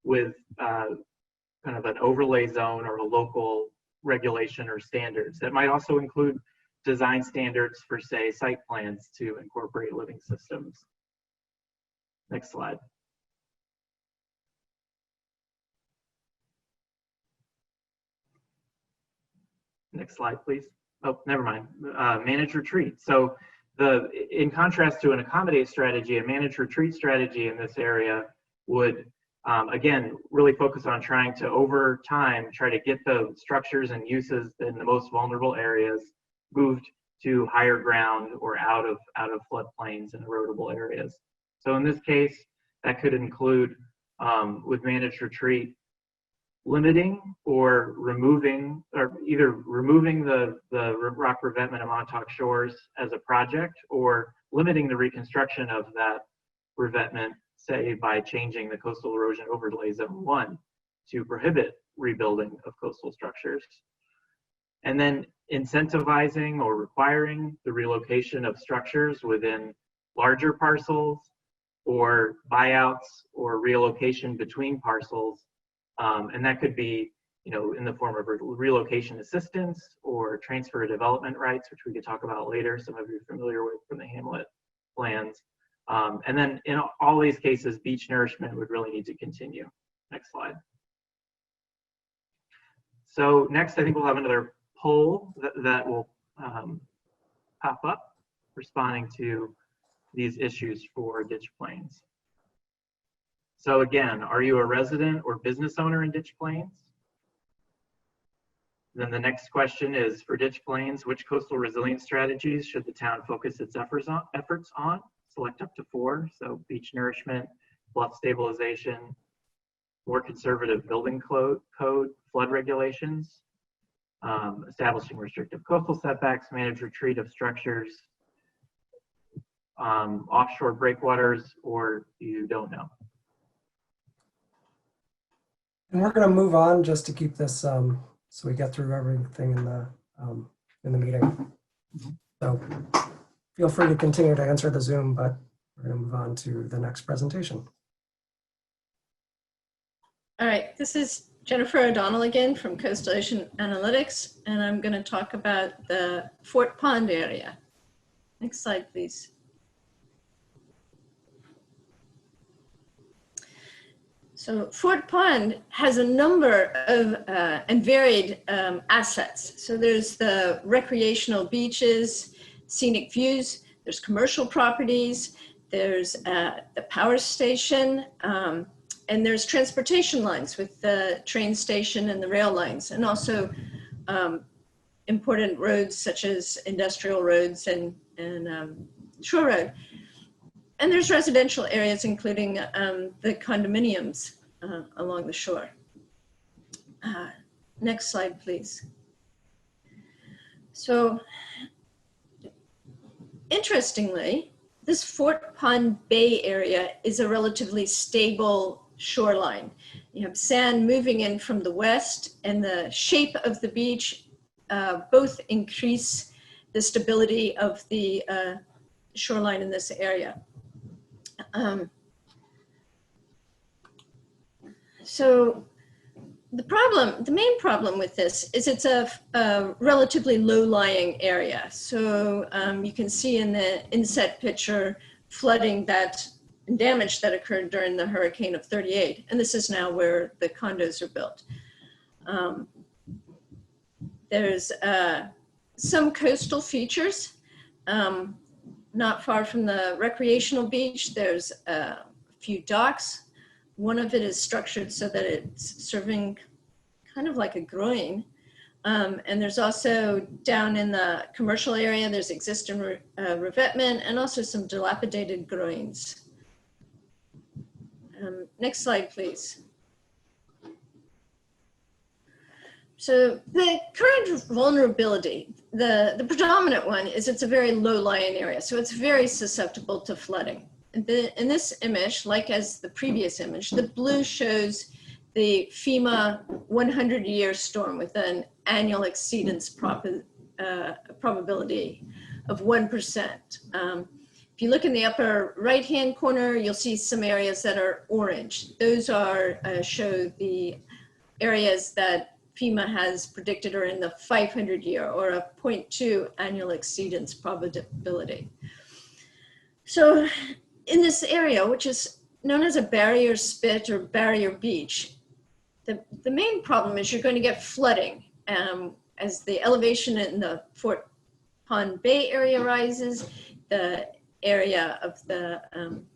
with kind of an overlay zone or a local regulation or standards. That might also include design standards for, say, site plans to incorporate living systems. Next slide. Next slide, please. Oh, never mind. Manage retreat. So in contrast to an accommodate strategy, a manage retreat strategy in this area would, again, really focus on trying to, over time, try to get the structures and uses in the most vulnerable areas moved to higher ground or out of floodplains and erodible areas. So in this case, that could include, with managed retreat, limiting or removing, or either removing the rock revetment of Montauk shores as a project, or limiting the reconstruction of that revetment, say by changing the coastal erosion overlay zone 1 to prohibit rebuilding of coastal structures. And then incentivizing or requiring the relocation of structures within larger parcels, or buyouts or relocation between parcels. And that could be in the form of relocation assistance or transfer development rights, which we could talk about later. Some of you are familiar with from the Hamlet plans. And then in all these cases, beach nourishment would really need to continue. Next slide. So next, I think we'll have another poll that will pop up responding to these issues for ditch plains. So again, are you a resident or business owner in ditch plains? Then the next question is, for ditch plains, which coastal resilience strategies should the town focus its efforts on? Select up to 4. So beach nourishment, bluff stabilization, more conservative building code, flood regulations, establishing restrictive coastal setbacks, managed retreat of structures, offshore breakwaters, or you don't know. And we're going to move on just to keep this so we get through everything in the meeting. So feel free to continue to answer the Zoom, but we're going to move on to the next presentation. All right, this is Jennifer O'Donnell again from Coastal Ocean Analytics, and I'm going to talk about the Fort Pond area. Next slide, please. So Fort Pond has a number of and varied assets. So there's the recreational beaches, scenic views, there's commercial properties, there's the power station, and there's transportation lines with the train station and the rail lines, and also important roads such as industrial roads and shore road. And there's residential areas, including the condominiums along the shore. Next slide, please. So, interestingly, this Fort Pond Bay area is a relatively stable shoreline. You have sand moving in from the west, and the shape of the beach both increase the stability of the shoreline in this area. So the main problem with this is it's a relatively low-lying area. So you can see in the inset picture flooding and damage that occurred during the hurricane of '38. And this is now where the condos are built. There's some coastal features. Not far from the recreational beach, there's a few docks. One of it is structured so that it's serving kind of like a groin. And there's also down in the commercial area, there's existing revetment and also some dilapidated groins. Next slide, please. So the current vulnerability, the predominant one is it's a very low-lying area, so it's very susceptible to flooding. In this image, like as the previous image, the blue shows the FEMA 100-year storm with an annual exceedance probability of 1%. If you look in the upper right-hand corner, you'll see some areas that are orange. Those are show the areas that FEMA has predicted are in the 500-year or a 0.2 annual exceedance probability. So in this area, which is known as a barrier spit or barrier beach, the main problem is you're going to get flooding as the elevation in the Fort Pond Bay area rises. The area of the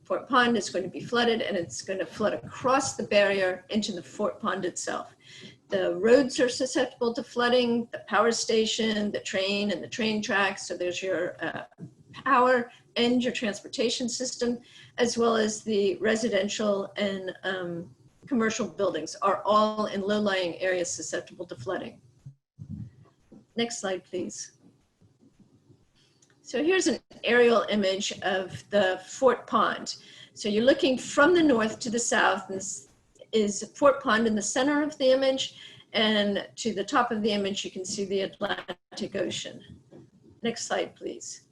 Fort Pond is going to be flooded, and it's going to flood across the barrier into the Fort Pond itself. The roads are susceptible to flooding, the power station, the train and the train tracks. So there's your power and your transportation system, as well as the residential and commercial buildings are all in low-lying areas susceptible to flooding. Next slide, please. So here's an aerial image of the Fort Pond. So you're looking from the north to the south. This is Fort Pond in the center of the image, and to the top of the image you can see the Atlantic Ocean. Next slide, please.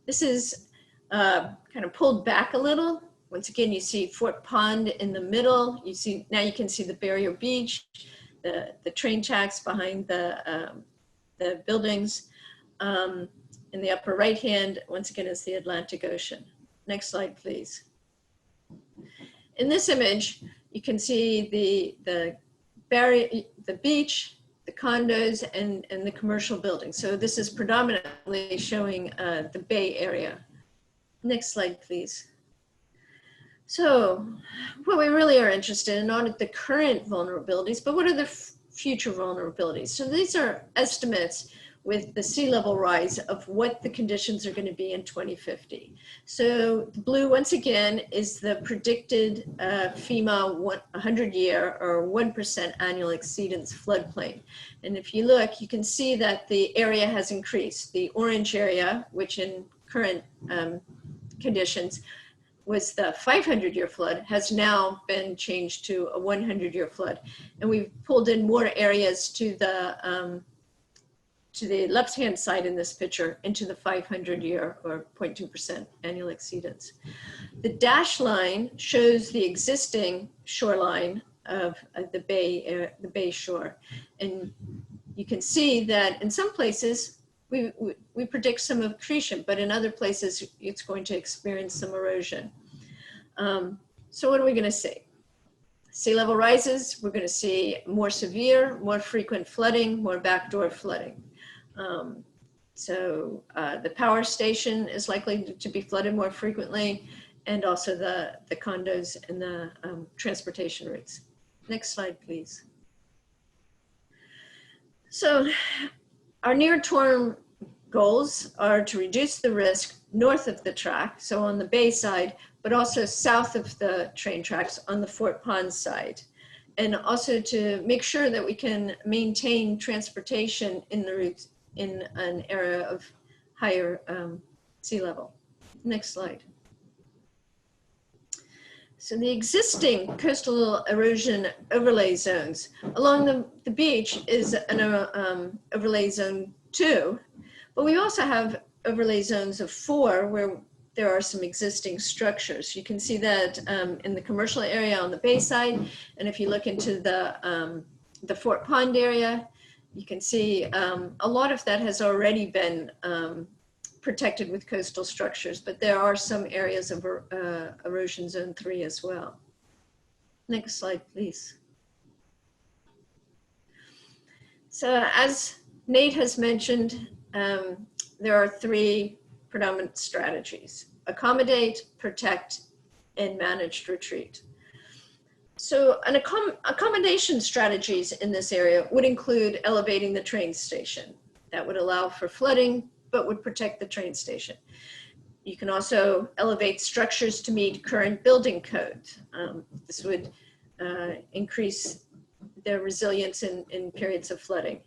This is kind of pulled back a little Once again, you see Fort Pond in the middle. Now you can see the barrier beach, the train tracks behind the buildings. In the upper right hand, once again, is the Atlantic Ocean. Next slide, please. In this image, you can see the beach, the condos, and the commercial buildings. So this is predominantly showing the Bay Area. Next slide, please. So what we really are interested in, not the current vulnerabilities, but what are the future vulnerabilities? So these are estimates with the sea level rise of what the conditions are going to be in 2050. So the blue, once again, is the predicted FEMA 100-year or 1% annual exceedance floodplain. And if you look, you can see that the area has increased. The orange area, which in current conditions was the 500-year flood, has now been changed to a 100-year flood. And we've pulled in more areas to the left-hand side in this picture into the 500-year or 0.2% annual exceedance. The dashed line shows the existing shoreline of the bay shore. And you can see that in some places, we predict some accretion, but in other places, it's going to experience some erosion. So what are we going to see? Sea level rises, we're going to see more severe, more frequent flooding, more backdoor flooding. The power station is likely to be flooded more frequently, and also the condos and the transportation routes. Next slide, please. So our near-term goals are to reduce the risk north of the track, so on the bay side, but also south of the train tracks on the Fort Pond side. And also to make sure that we can maintain transportation in the routes in an area of higher sea level. Next slide. So the existing coastal erosion overlay zones along the beach is an overlay zone 2, but we also have overlay zones of 4 where there are some existing structures. You can see that in the commercial area on the bay side, and if you look into the Fort Pond area, you can see a lot of that has already been protected with coastal structures, but there are some areas of erosion zone 3 as well. Next slide, please. So as Nate has mentioned, there are 3 predominant strategies: accommodate, protect, and managed retreat. So an accommodation strategies in this area would include elevating the train station. That would allow for flooding, but would protect the train station. You can also elevate structures to meet current building code. This would increase their resilience in periods of flooding.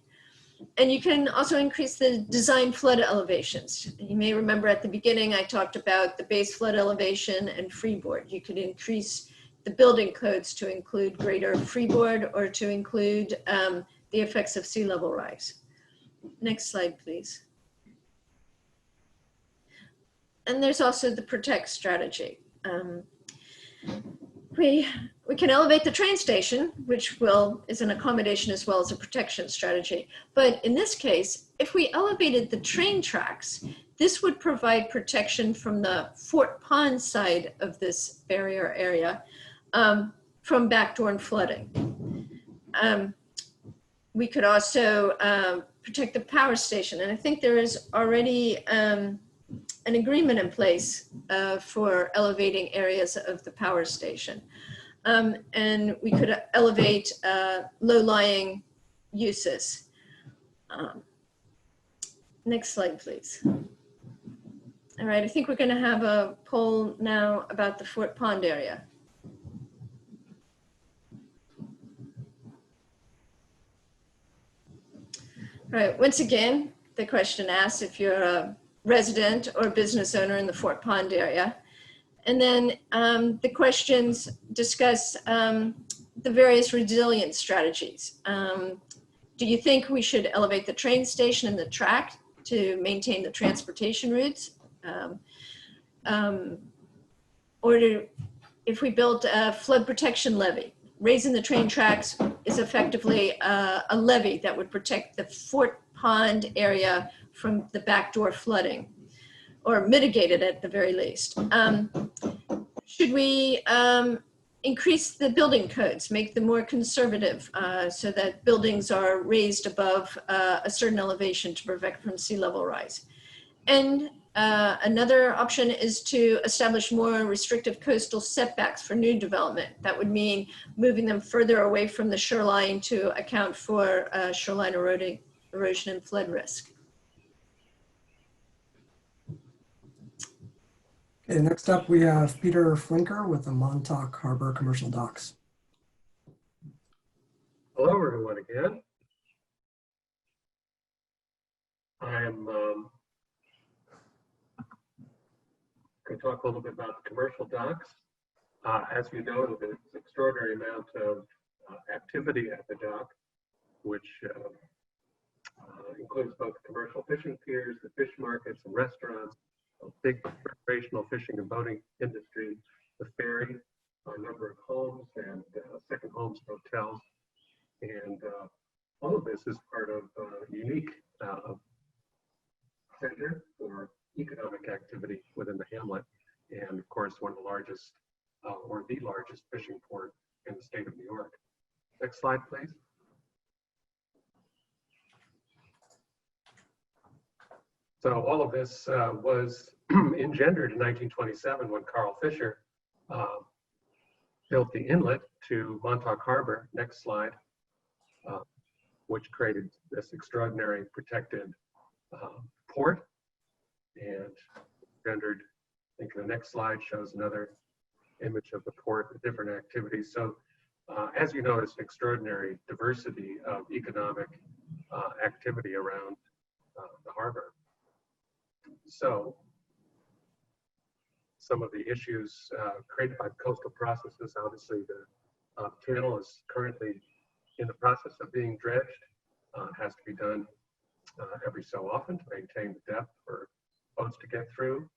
And you can also increase the design flood elevations. You may remember at the beginning, I talked about the base flood elevation and freeboard. You could increase the building codes to include greater freeboard or to include the effects of sea level rise. Next slide, please. And there's also the protect strategy. We can elevate the train station, which is an accommodation as well as a protection strategy. But in this case, if we elevated the train tracks, this would provide protection from the Fort Pond side of this barrier area from backdoor and flooding. We could also protect the power station. And I think there is already an agreement in place for elevating areas of the power station. And we could elevate low-lying uses. Next slide, please. All right, I think we're going to have a poll now about the Fort Pond area. All right, once again, the question asks if you're a resident or business owner in the Fort Pond area. And then the questions discuss the various resilience strategies. Do you think we should elevate the train station and the track to maintain the transportation routes? Or if we built a flood protection levee, raising the train tracks is effectively a levee that would protect the Fort Pond area from the backdoor flooding, or mitigate it at the very least. Should we increase the building codes, make them more conservative so that buildings are raised above a certain elevation to prevent from sea level rise? And another option is to establish more restrictive coastal setbacks for new development. That would mean moving them further away from the shoreline to account for shoreline erosion and flood risk. Okay, next up we have Peter Flinker with the Montauk Harbor Commercial Docks. Hello, everyone, again. I'm going to talk a little bit about the commercial docks. As you know, there's an extraordinary amount of activity at the dock, which includes both commercial fishing piers, the fish markets and restaurants, a big recreational fishing and boating industry, the ferry, a number of homes and second homes, hotels. And all of this is part of a unique center for economic activity within the hamlet. And of course, one of the largest or the largest fishing port in the state of New York. Next slide, please. So all of this was engendered in 1927 when Carl Fisher built the inlet to Montauk Harbor. Next slide. Which created this extraordinary protected port and rendered, I think the next slide shows another image of the port with different activities. So as you notice, extraordinary diversity of economic activity around the harbor. So some of the issues created by coastal processes, obviously the channel is currently in the process of being dredged, has to be done every so often to maintain the depth for boats to get through.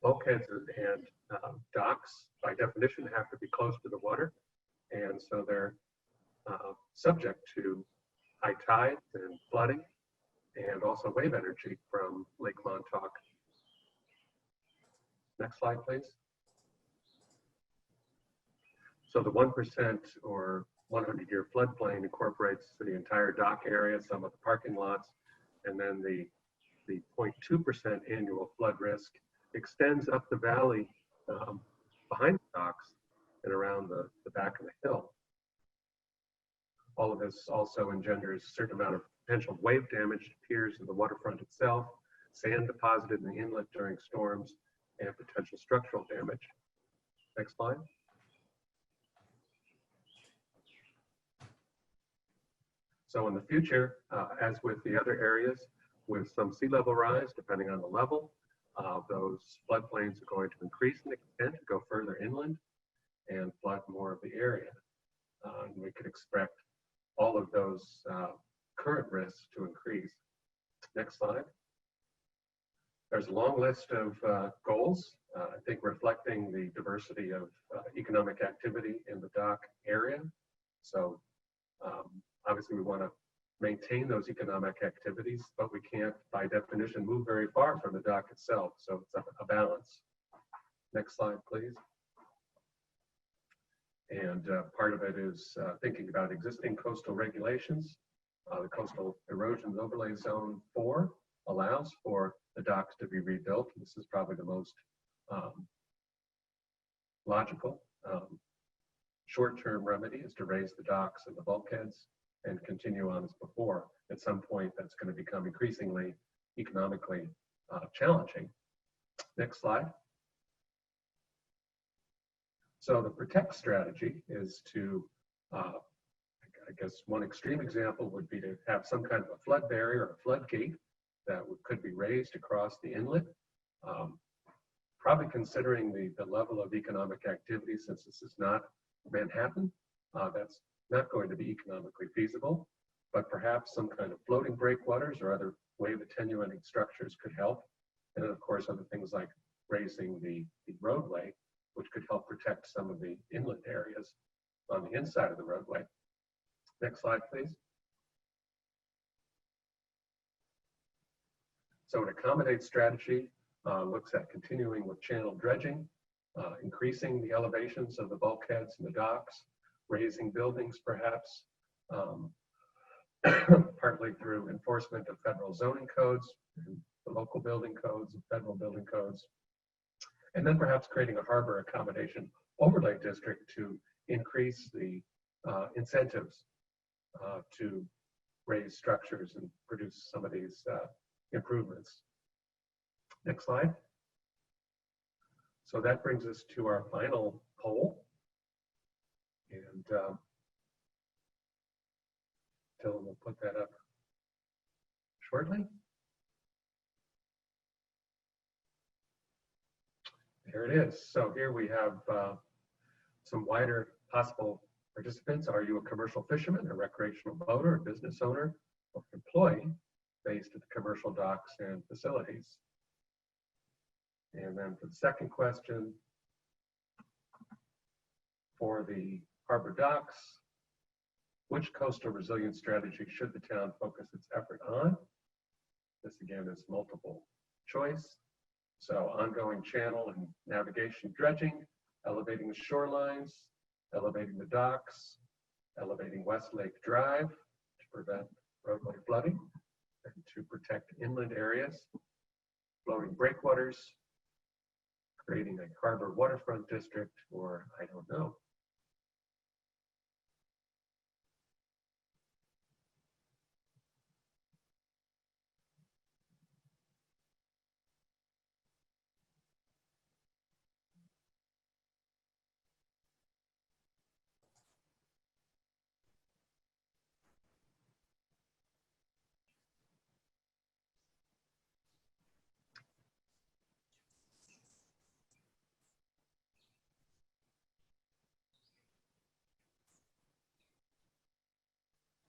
Bulkheads and docks, by definition, have to be close to the water, and so they're subject to high tides and flooding, and also wave energy from Lake Montauk. Next slide, please. So the 1% or 100-year floodplain incorporates the entire dock area, some of the parking lots, and then the 0.2% annual flood risk extends up the valley behind the docks and around the back of the hill. All of this also engenders a certain amount of potential wave damage to piers and the waterfront itself, sand deposited in the inlet during storms, and potential structural damage. Next slide. So in the future, as with the other areas, with some sea level rise, depending on the level, those floodplains are going to increase in extent, go further inland, and flood more of the area. And we could expect all of those current risks to increase. Next slide. There's a long list of goals, I think reflecting the diversity of economic activity in the dock area. So obviously we want to maintain those economic activities, but we can't, by definition, move very far from the dock itself. So it's a balance. Next slide, please. And part of it is thinking about existing coastal regulations. The Coastal Erosion Overlay Zone 4 allows for the docks to be rebuilt. This is probably the most logical. Short-term remedy is to raise the docks and the bulkheads and continue on as before. At some point, that's going to become increasingly economically challenging. Next slide. So the protect strategy is to, I guess one extreme example would be to have some kind of a flood barrier or a floodgate that could be raised across the inlet. Probably considering the level of economic activity, since this is not Manhattan, that's not going to be economically feasible, but perhaps some kind of floating breakwaters or other wave attenuating structures could help. And then of course, other things like raising the roadway, which could help protect protect some of the inland areas on the inside of the roadway. Next slide, please. So an accommodate strategy looks at continuing with channel dredging, increasing the elevations of the bulkheads and the docks, raising buildings perhaps, partly through enforcement of federal zoning codes, and the local building codes, and federal building codes, and then perhaps creating a harbor accommodation overlay district to increase the incentives to raise structures and produce some of these improvements. Next slide. So that brings us to our final poll. And Dylan will put that up shortly. There it is. So here we have some wider possible participants. Are you a commercial fisherman, a recreational boater, a business owner, or employee based at the commercial docks and facilities? And then for the second question, for the harbor docks, which coastal resilience strategy should the town focus its effort on? This again is multiple choice. So ongoing channel and navigation dredging, elevating the shorelines, elevating the docks, elevating West Lake Drive to prevent roadway flooding and to protect inland areas, floating breakwaters, creating a harbor waterfront district, or I don't know.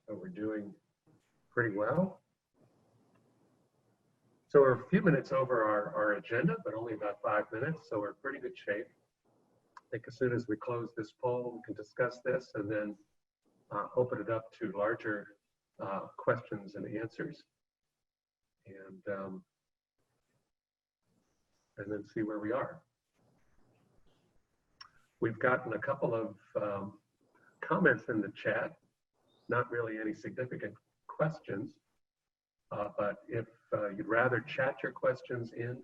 So we're doing pretty well. So we're a few minutes over our agenda, but only about 5 minutes, so we're in pretty good shape. I think as soon as we close this poll, we can discuss this and then open it up to larger questions and answers, and then see where we are. We've gotten a couple of comments in the chat. Not really any significant questions, but if you'd rather chat your questions in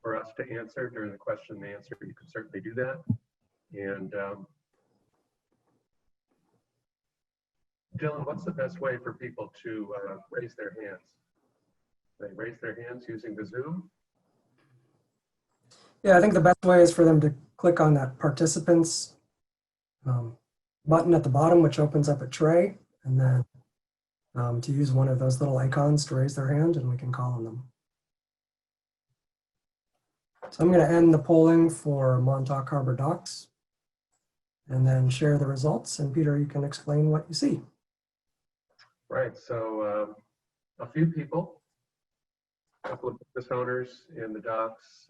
for us to answer during the question and answer, you can certainly do that. And Dylan, what's the best way for people to raise their hands? They raise their hands using the Zoom? Yeah, I think the best way is for them to click on that participants button at the bottom, which opens up a tray, and then to use one of those little icons to raise their hand, and we can call on them. So I'm going to end the polling for Montauk Harbor Docks and then share the results. And Peter, you can explain what you see. Right, so a few people, a couple of business owners in the docks,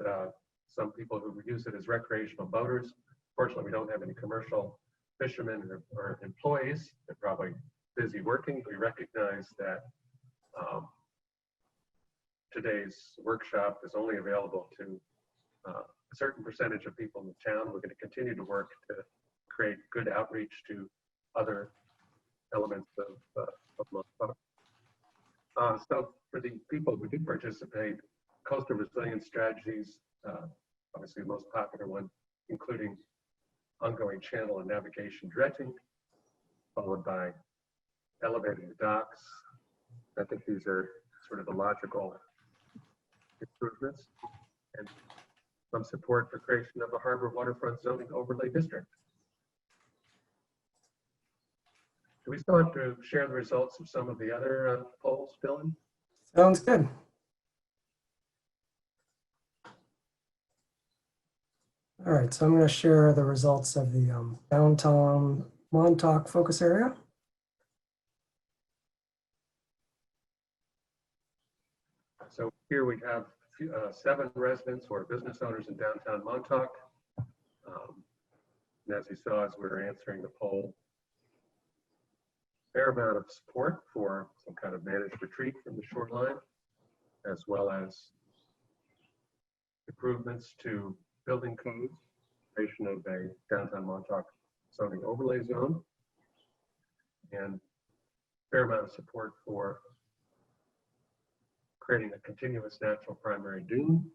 some people who use it as recreational boaters. Fortunately, we don't have any commercial fishermen or employees. They're probably busy working. We recognize that today's workshop is only available to a certain percentage of people in the town. We're going to continue to work to create good outreach to other elements of Montauk. So for the people who do participate, coastal resilience strategies, obviously the most popular one, including ongoing channel and navigation dredging, followed by elevating the docks. I think these are sort of the logical improvements, and some support for creation of a harbor waterfront zoning overlay district. Do we still have to share the results of some of the other polls, Dylan? Sounds good. All right, so I'm going to share the results of the downtown Montauk focus area. So here we have 7 residents or business owners in downtown Montauk. And as you saw, as we were answering the poll, fair amount of support for some kind of managed retreat from the shoreline, as well as improvements to building codes, creation of a downtown Montauk zoning overlay zone, and fair amount of support for creating a continuous natural primary dune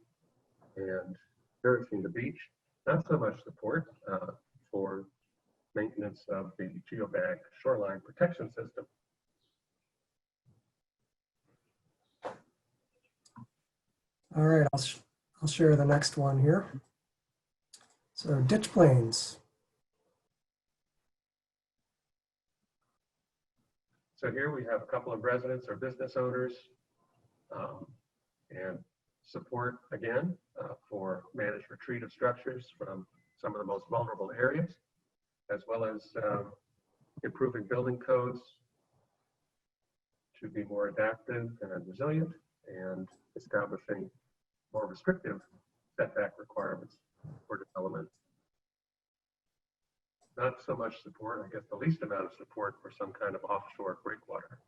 and nourishing the beach. Not so much support for maintenance of the geobag shoreline protection system. All right, I'll share the next one here. So ditch plains. So here we have a couple of residents or business owners and support again for managed retreat of structures from some of the most vulnerable areas, as well as improving building codes to be more adaptive and resilient, and establishing more restrictive setback requirements for development. Not so much support, I guess the least amount of support for some kind of offshore breakwater.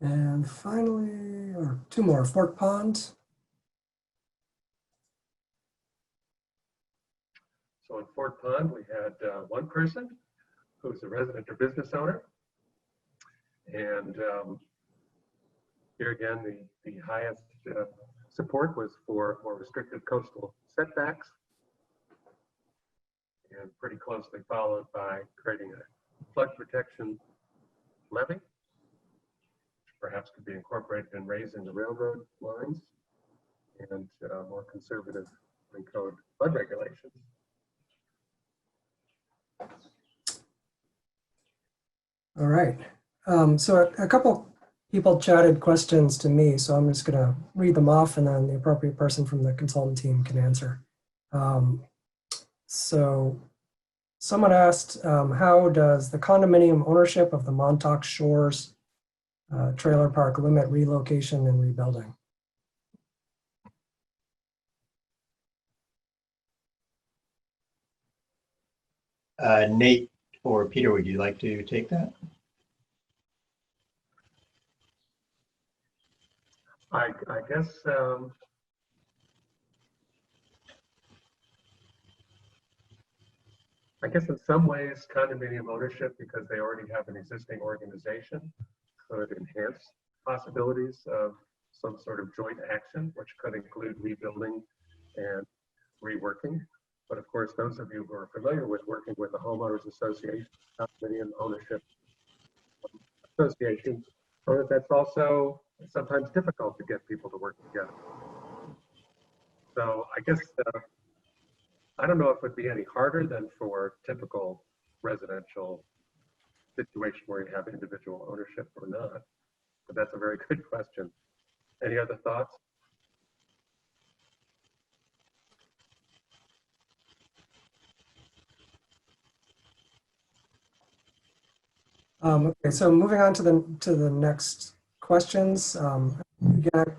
And finally, or two more, Fort Pond. So in Fort Pond, we had one person who's a resident or business owner. And here again, the highest support was for more restrictive coastal setbacks, and pretty closely followed by creating a flood protection levee, which perhaps could be incorporated in raising the railroad lines, and more conservative code flood regulations. All right. So a couple people chatted questions to me, so I'm just going to read them off, and then the appropriate person from the consultant team can answer. So someone asked, how does the condominium ownership of the Montauk Shores trailer park limit relocation and rebuilding? Nate or Peter, would you like to take that? I guess in some ways condominium ownership, because they already have an existing organization, could enhance possibilities of some sort of joint action, which could include rebuilding and reworking. But of course, those of you who are familiar with working with the homeowners association, condominium ownership association, know that that's also sometimes difficult to get people to work together. So I guess I don't know if it would be any harder than for typical residential situation where you have individual ownership or not, but that's a very good question. Any other thoughts? Okay, so moving on to the next questions. Again,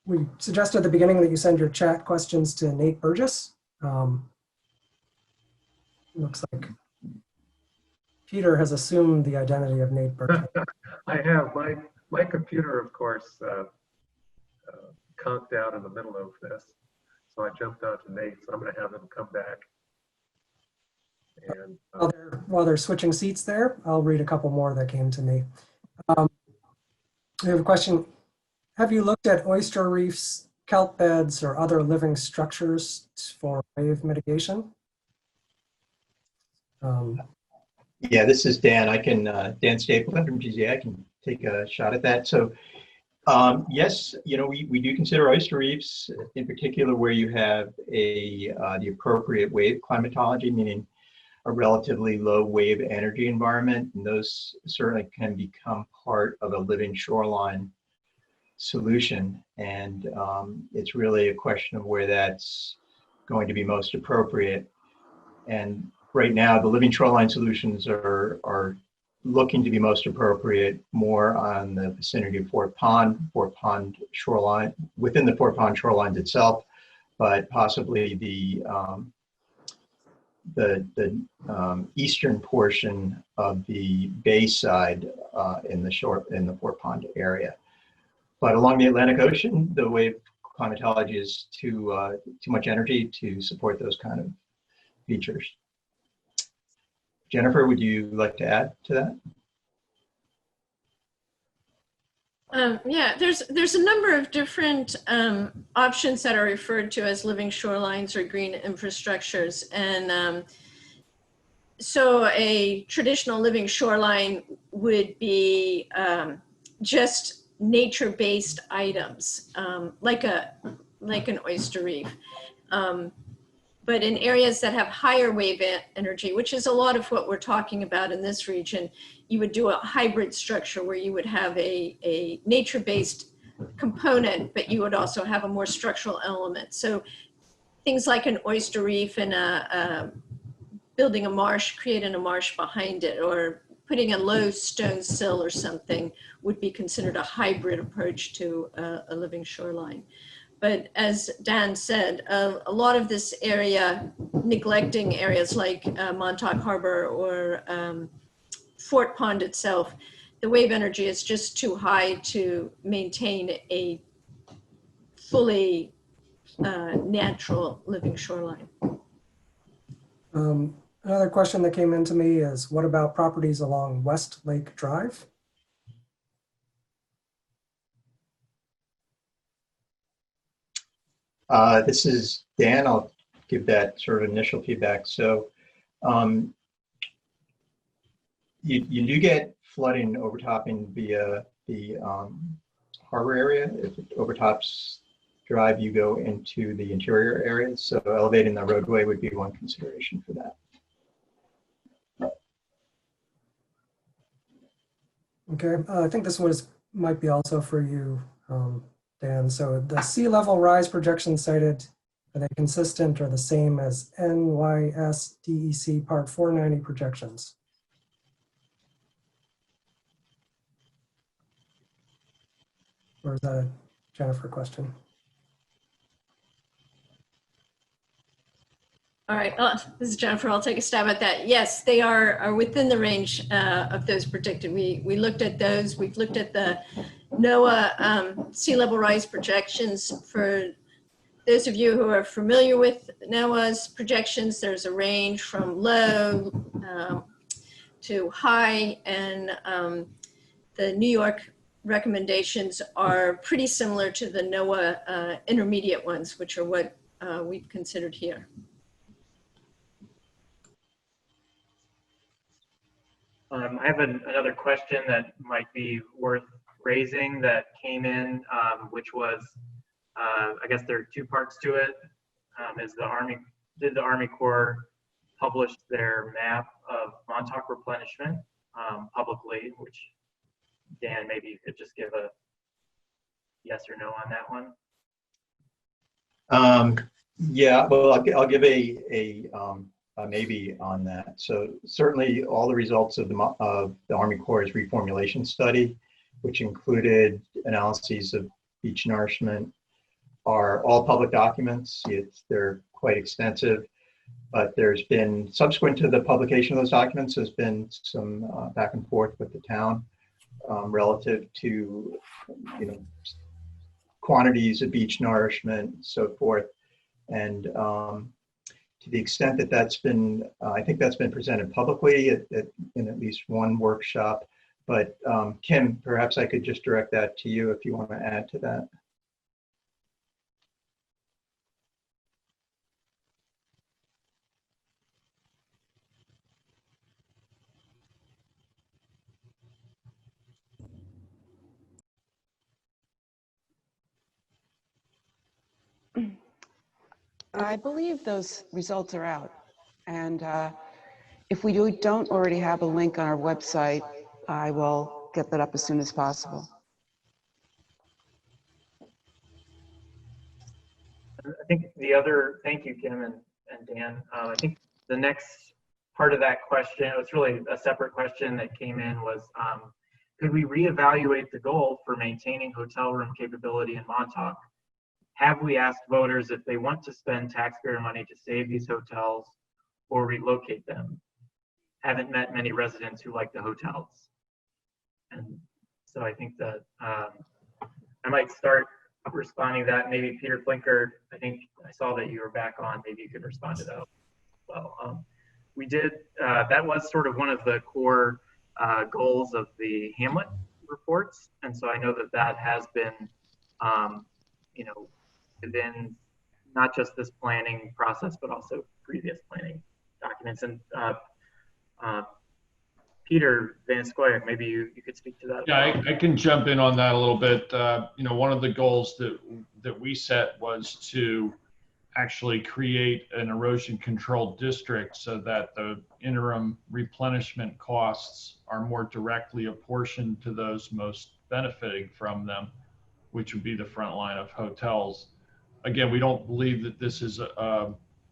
we suggested at the beginning that you send your chat questions to Nate Burgess. Looks like Peter has assumed the identity of Nate Burgess. I have. My computer, of course, conked out in the middle of this, so I jumped out to Nate, so I'm going to have him come back. And while they're switching seats there, I'll read a couple more that came to me. We have a question. Have you looked at oyster reefs, kelp beds, or other living structures for wave mitigation? Yeah, this is Dan. I can, Dan Stapleton from GZA. I can take a shot at that. So yes, you know, we do consider oyster reefs, in particular where you have the appropriate wave climatology, meaning a relatively low wave energy environment, and those certainly can become part of a living shoreline solution. And it's really a question of where that's going to be most appropriate. And right now, the living shoreline solutions are looking to be most appropriate more on the vicinity of Fort Pond shoreline, within the Fort Pond shorelines itself, but possibly the eastern portion of the bay side in the Fort Pond area. But along the Atlantic Ocean, the wave climatology is too much energy to support those kind of features. Jennifer, would you like to add to that? Yeah, there's a number of different options that are referred to as living shorelines or green infrastructures. And so a traditional living shoreline would be just nature-based items, like an oyster reef. But in areas that have higher wave energy, which is a lot of what we're talking about in this region, you would do a hybrid structure where you would have a nature-based component, but you would also have a more structural element. So things like an oyster reef and building a marsh, creating a marsh behind it, or putting a low stone sill or something would be considered a hybrid approach to a living shoreline. But as Dan said, a lot of this area, neglecting areas like Montauk Harbor or Fort Pond itself, the wave energy is just too high to maintain a fully natural living shoreline. Another question that came into me is, what about properties along West Lake Drive? This is Dan. I'll give that sort of initial feedback. So you do get flooding overtopping via the harbor area. If it overtops drive, you go into the interior areas. So elevating the roadway would be one consideration for that. Okay, I think this one might be also for you, Dan. So the sea level rise projections cited, are they consistent or the same as NYSDEC Part 490 projections? Or is that a Jennifer question? All right, this is Jennifer. I'll take a stab at that. Yes, they are within the range of those predicted. We looked at those. We've looked at the NOAA sea level rise projections. For those of you who are familiar with NOAA's projections, there's a range from low to high, and the New York recommendations are pretty similar to the NOAA intermediate ones, which are what we've considered here. I have another question that might be worth raising that came in, which was, I guess there are two parts to it. Did the Army Corps publish their map of Montauk replenishment publicly, which Dan, maybe you could just give a yes or no on that one? Yeah, well, I'll give a maybe on that. So certainly all the results of the Army Corps' reformulation study, which included analyses of beach nourishment, are all public documents. They're quite extensive, but there's been, subsequent to the publication of those documents, there's been some back and forth with the town relative to, quantities of beach nourishment, so forth. And to the extent that that's been, I think that's been presented publicly in at least one workshop. But Kim, perhaps I could just direct that to you if you want to add to that. I believe those results are out. And if we don't already have a link on our website, I will get that up as soon as possible. I think the other, thank you, Kim and Dan. I think the next part of that question, it was really a separate question that came in, was could we reevaluate the goal for maintaining hotel room capability in Montauk? Have we asked voters if they want to spend taxpayer money to save these hotels or relocate them? Haven't met many residents who like the hotels. And so I think that I might start responding to that. Maybe Peter Flinker, I think I saw that you were back on, maybe you could respond to that as well. We did, that was sort of one of the core goals of the Hamlet reports. And so I know that that has been, you know, within not just this planning process, but also previous planning documents. And Peter Van Scoyoc, maybe you could speak to that. Yeah, I can jump in on that a little bit. You know, one of the goals that we set was to actually create an erosion control district so that the interim replenishment costs are more directly apportioned to those most benefiting from them, which would be the front line of hotels. Again, we don't believe that this is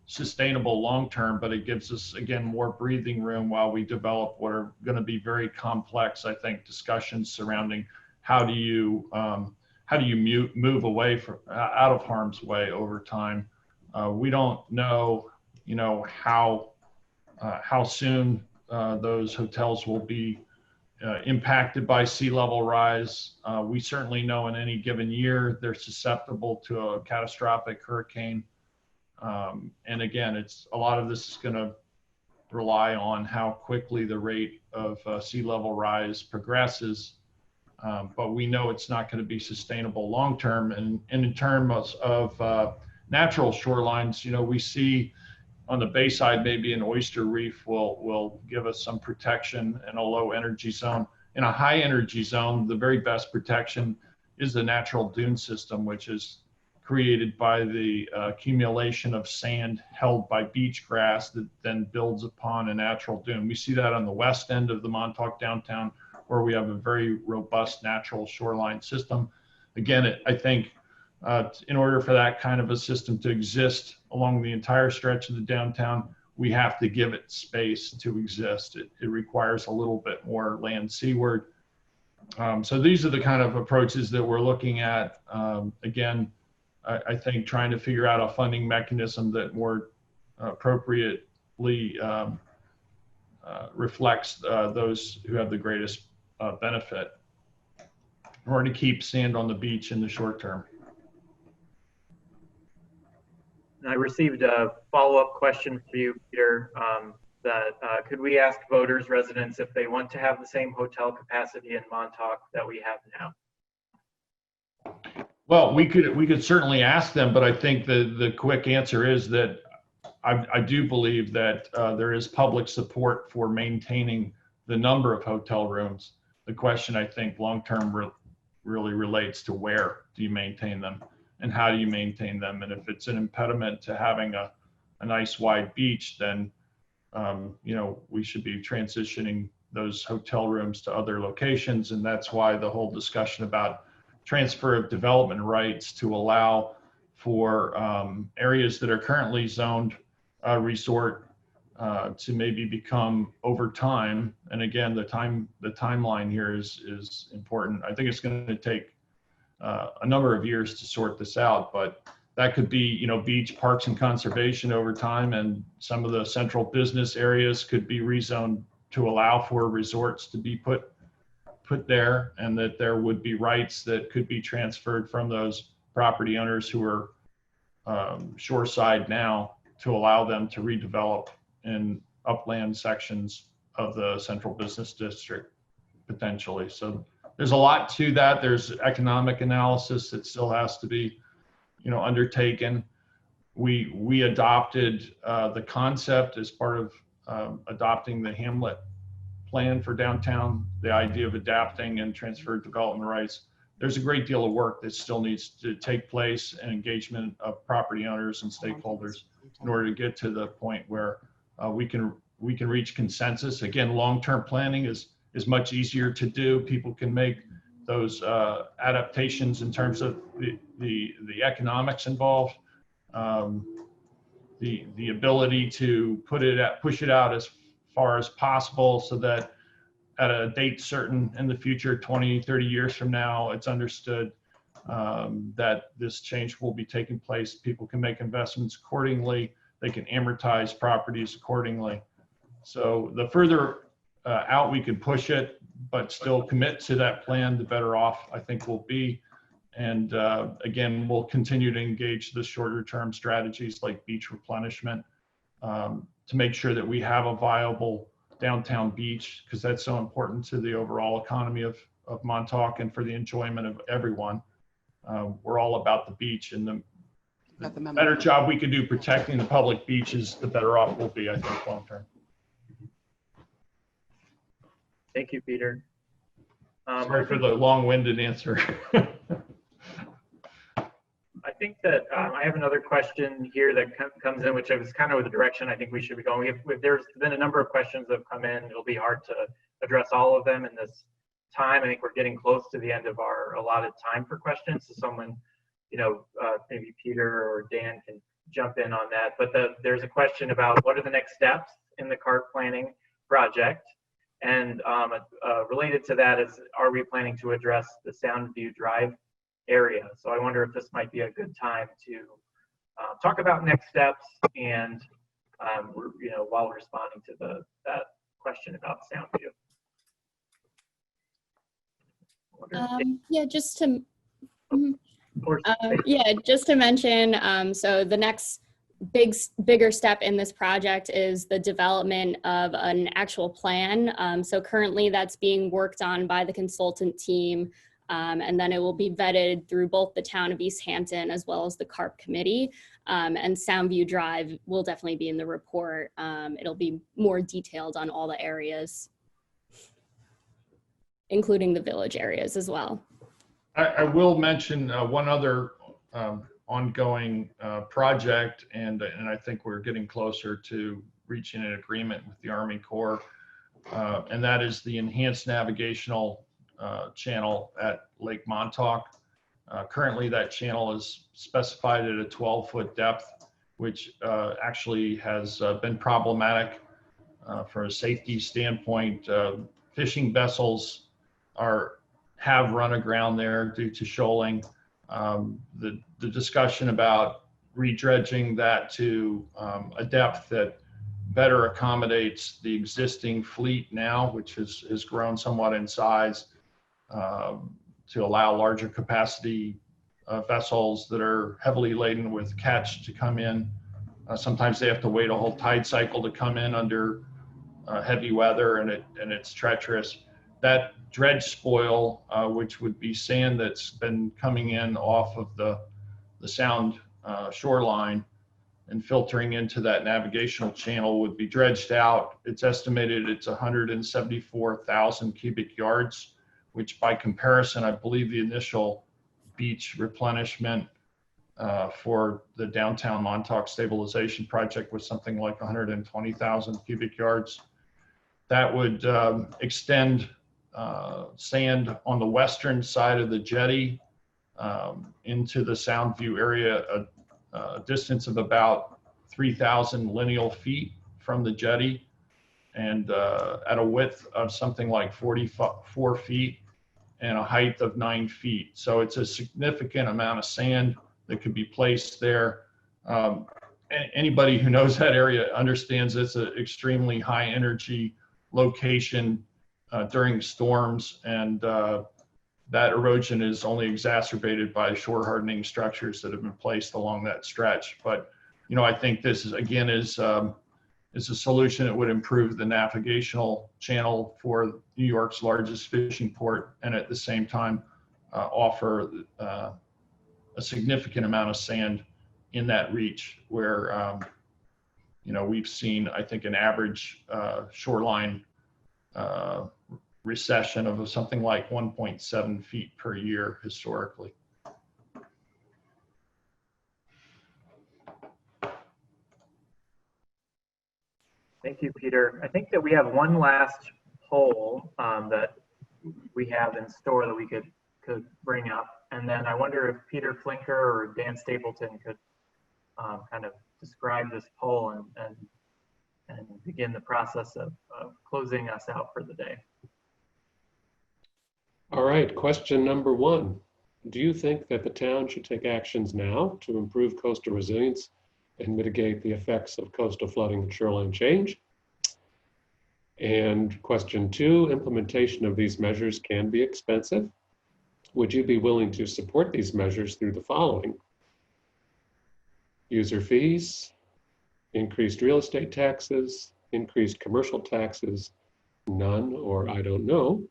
sustainable long-term, but it gives us, again, more breathing room while we develop what are going to be very complex, I think, discussions surrounding how do you move away from out of harm's way over time. We don't know, you know, how soon those hotels will be impacted by sea level rise. We certainly know in any given year they're susceptible to a catastrophic hurricane. And again, it's a lot of this is going to rely on how quickly the rate of sea level rise progresses. But we know it's not going to be sustainable long term. And in terms of natural shorelines, you know, we see on the bayside, maybe an oyster reef will give us some protection in a low energy zone. In a high energy zone, the very best protection is the natural dune system, which is created by the accumulation of sand held by beach grass that then builds upon a natural dune. We see that on the west end of the Montauk downtown, where we have a very robust natural shoreline system. Again, I think in order for that kind of a system to exist along the entire stretch of the downtown, we have to give it space to exist. It requires a little bit more land seaward. So these are the kind of approaches that we're looking at. Again, I think trying to figure out a funding mechanism that more appropriately reflects those who have the greatest benefit in order to keep sand on the beach in the short term. I received a follow-up question for you, Peter, could we ask voters, residents, if they want to have the same hotel capacity in Montauk that we have now? Well, we could certainly ask them, but I think the quick answer is that I do believe that there is public support for maintaining the number of hotel rooms. The question, I think, long-term really relates to where do you maintain them and how do you maintain them? And if it's an impediment to having a nice wide beach, then you know, we should be transitioning those hotel rooms to other locations. And that's why the whole discussion about transfer of development rights to allow for areas that are currently zoned resort to maybe become over time. And again, the timeline here is important. I think it's going to take a number of years to sort this out, but that could be, you know, beach parks and conservation over time, and some of the central business areas could be rezoned to allow for resorts to be put there, and that there would be rights that could be transferred from those property owners who are shoreside now to allow them to redevelop in upland sections of the central business district potentially. So there's a lot to that. There's economic analysis that still has to be, you know, undertaken. We adopted the concept as part of adopting the Hamlet plan for downtown, the idea of adapting and transferred development rights. There's a great deal of work that still needs to take place and engagement of property owners and stakeholders in order to get to the point where we can reach consensus. Again, long-term planning is much easier to do. People can make those adaptations in terms of the economics involved, the ability to push it out as far as possible so that at a date certain in the future, 20, 30 years from now, it's understood that this change will be taking place. People can make investments accordingly. They can amortize properties accordingly. So the further out we can push it, but still commit to that plan, the better off I think we'll be. And again, we'll continue to engage the shorter term strategies like beach replenishment to make sure that we have a viable downtown beach, because that's so important to the overall economy of Montauk and for the enjoyment of everyone. We're all about the beach, and the better job we can do protecting the public beaches, the better off we'll be, I think, long term. Thank you, Peter. Sorry for the long-winded answer. I think that I have another question here that comes in, which is kind of the direction I think we should be going. There's been a number of questions that have come in. It'll be hard to address all of them in this time. I think we're getting close to the end of our allotted time for questions. So someone, maybe Peter or Dan can jump in on that. But there's a question about what are the next steps in the CARP planning project? And related to that is, are we planning to address the Soundview Drive area? So I wonder if this might be a good time to talk about next steps and while responding to that question about Soundview. Yeah, just to mention, so the next bigger step in this project is the development of an actual plan. So currently that's being worked on by the consultant team, and then it will be vetted through both the town of East Hampton as well as the CARP committee. And Soundview Drive will definitely be in the report. It'll be more detailed on all the areas, including the village areas as well. I will mention one other ongoing project, and I think we're getting closer to reaching an agreement with the Army Corps, and that is the enhanced navigational channel at Lake Montauk. Currently, that channel is specified at a 12-foot depth, which actually has been problematic from a safety standpoint. Fishing vessels have run aground there due to shoaling. The discussion about redredging that to a depth that better accommodates the existing fleet now, which has grown somewhat in size, to allow larger capacity vessels that are heavily laden with catch to come in. Sometimes they have to wait a whole tide cycle to come in under heavy weather, and it's treacherous. That dredge spoil, which would be sand that's been coming in off of the Sound shoreline and filtering into that navigational channel, would be dredged out. It's estimated it's 174,000 cubic yards, which by comparison, I believe the initial beach replenishment for the downtown Montauk stabilization project was something like 120,000 cubic yards. That would extend sand on the western side of the jetty into the Soundview area, a distance of about 3,000 lineal feet from the jetty, and at a width of something like 44 feet and a height of 9 feet. So it's a significant amount of sand that could be placed there. Anybody who knows that area understands it's an extremely high energy location during storms, and that erosion is only exacerbated by shore hardening structures that have been placed along that stretch. But I think this is a solution that would improve the navigational channel for New York's largest fishing port, and at the same time offer a significant amount of sand in that reach where we've seen, I think, an average shoreline recession of something like 1.7 feet per year historically. Thank you, Peter. I think that we have one last poll that we have in store that we could bring up. And then I wonder if Peter Flinker or Dan Stapleton could kind of describe this poll and and begin the process of closing us out for the day. All right, question number 1. Do you think that the town should take actions now to improve coastal resilience and mitigate the effects of coastal flooding and shoreline change? And question 2, implementation of these measures can be expensive. Would you be willing to support these measures through the following? User fees, increased real estate taxes, increased commercial taxes, none, or I don't know.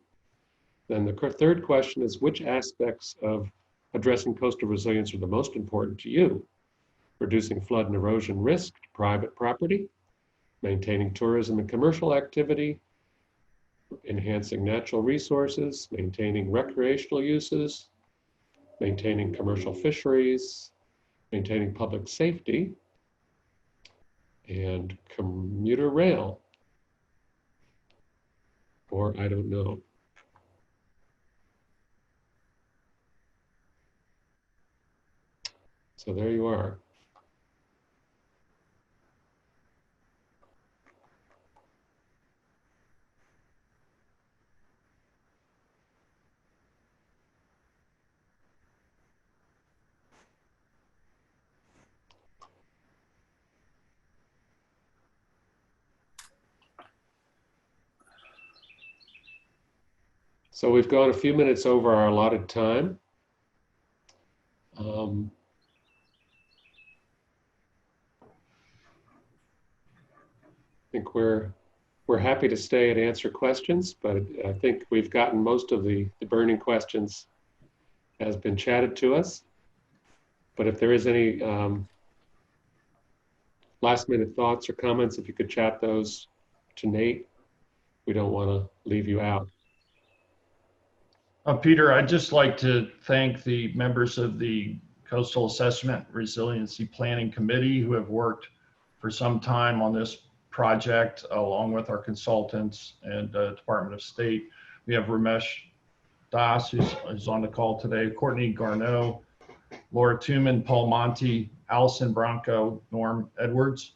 Then the third question is, which aspects of addressing coastal resilience are the most important to you? Reducing flood and erosion risk to private property, maintaining tourism and commercial activity, enhancing natural resources, maintaining recreational uses, maintaining commercial fisheries, maintaining public safety, and commuter rail, or I don't know. So there you are. So we've gone a few minutes over our allotted time. I think we're happy to stay and answer questions, but I think we've gotten most of the burning questions has been chatted to us. But if there is any last minute thoughts or comments, if you could chat those to Nate, we don't want to leave you out. Peter, I'd just like to thank the members of the Coastal Assessment Resiliency Planning Committee who have worked for some time on this project, along with our consultants and Department of State. We have Ramesh Das, who's on the call today, Courtney Garneau, Laura Tuman, Paul Monty, Allison Bronco, Norm Edwards.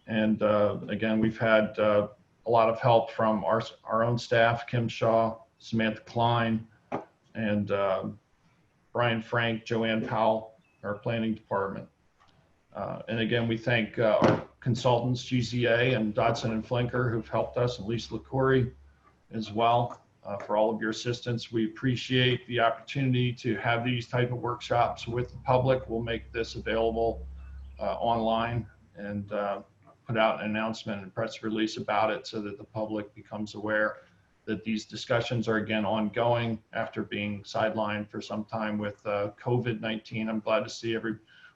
And again, we've had a lot of help from our own staff, Kim Shaw, Samantha Klein, and Brian Frank, Joanne Powell, our planning department. And again, we thank our consultants, GZA and Dodson and Flinker, who've helped us, and Lisa LaCourie as well, for all of your assistance. We appreciate the opportunity to have these type of workshops with the public. We'll make this available online and put out an announcement and press release about it so that the public becomes aware that these discussions are again ongoing after being sidelined for some time with COVID-19. I'm glad to see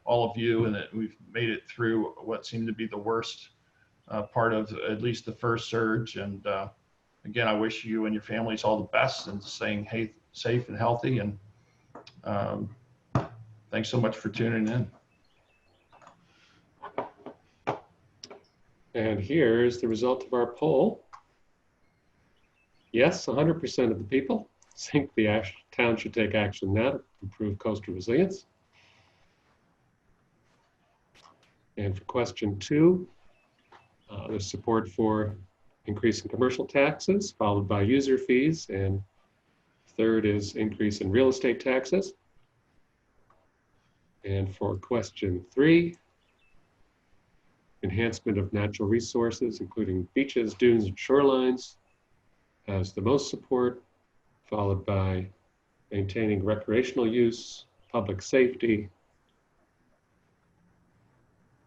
all of you, and that we've made it through what seemed to be the worst part of at least the first surge. And again, I wish you and your families all the best and staying safe and healthy. And thanks so much for tuning in. And here's the result of our poll. Yes, 100% of the people think the town should take action now to improve coastal resilience. And for question 2, there's support for increasing commercial taxes, followed by user fees, and third is increase in real estate taxes. And for question 3, enhancement of natural resources, including beaches, dunes, and shorelines, has the most support, followed by maintaining recreational use, public safety,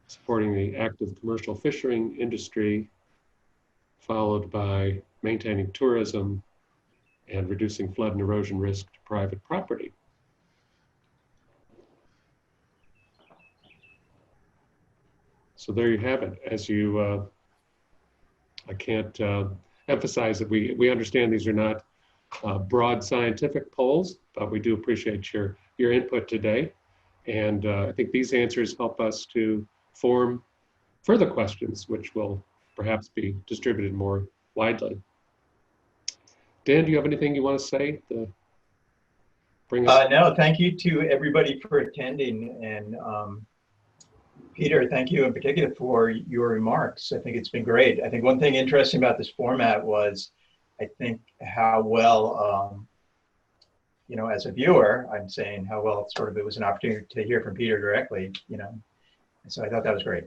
supporting the active commercial fishing industry, followed by maintaining tourism and reducing flood and erosion risk to private property. So there you have it. As you, I can't emphasize that we understand these are not broad scientific polls, but we do appreciate your input today. And I think these answers help us to form further questions, which will perhaps be distributed more widely. Dan, do you have anything you want to say to bring us? No, thank you to everybody for attending. And Peter, thank you in particular for your remarks. I think it's been great. I think one thing interesting about this format was, I think, how well, you know, as a viewer, I'm saying how well sort of it was an opportunity to hear from Peter directly, you know. And so I thought that was great.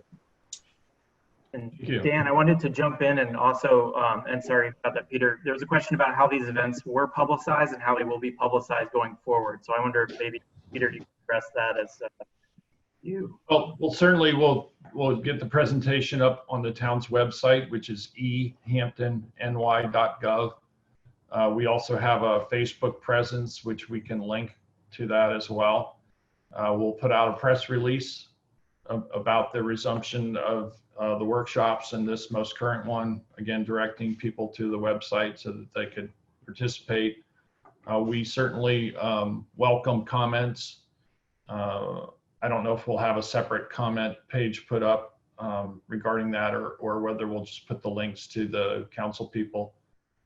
And Thank you. Dan, I wanted to jump in and also, and sorry about that, Peter, there was a question about how these events were publicized and how they will be publicized going forward. So I wonder if maybe, Peter, you can address that as you. Well, certainly we'll get the presentation up on the town's website, which is ehamptonny.gov. We also have a Facebook presence, which we can link to that as well. We'll put out a press release about the resumption of the workshops and this most current one, again, directing people to the website so that they could participate. We certainly welcome comments. I don't know if we'll have a separate comment page put up regarding that, or whether we'll just put the links to the council people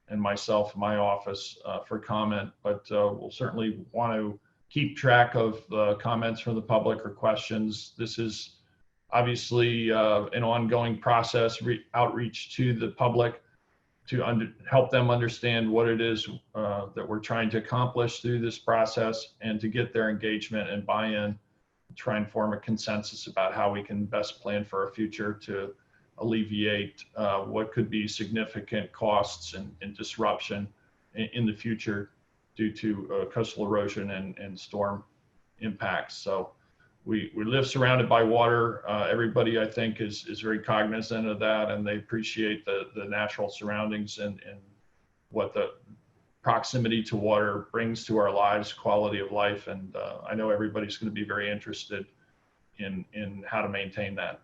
and myself, my office for comment, but we'll certainly want to keep track of the comments from the public or questions. This is obviously an ongoing process, outreach to the public to help them understand what it is that we're trying to accomplish through this process, and to get their engagement and buy-in, try and form a consensus about how we can best plan for our future to alleviate what could be significant costs and disruption in the future due to coastal erosion and storm impacts. So we live surrounded by water. Everybody, I think, is very cognizant of that, and they appreciate the natural surroundings and what the proximity to water brings to our lives, quality of life. And I know everybody's going to be very interested in how to maintain that.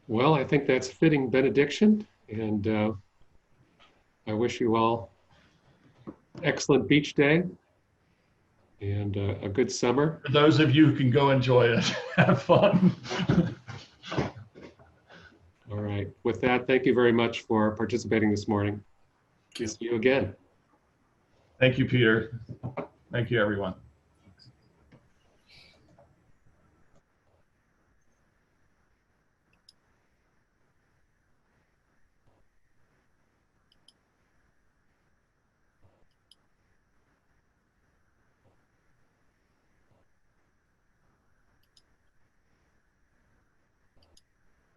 Well, I think that's fitting benediction, and I wish you all excellent beach day and a good summer. For those of you who can go enjoy it, have fun. All right. With that, thank you very much for participating this morning. See you again. Thank you, Peter. Thank you, everyone.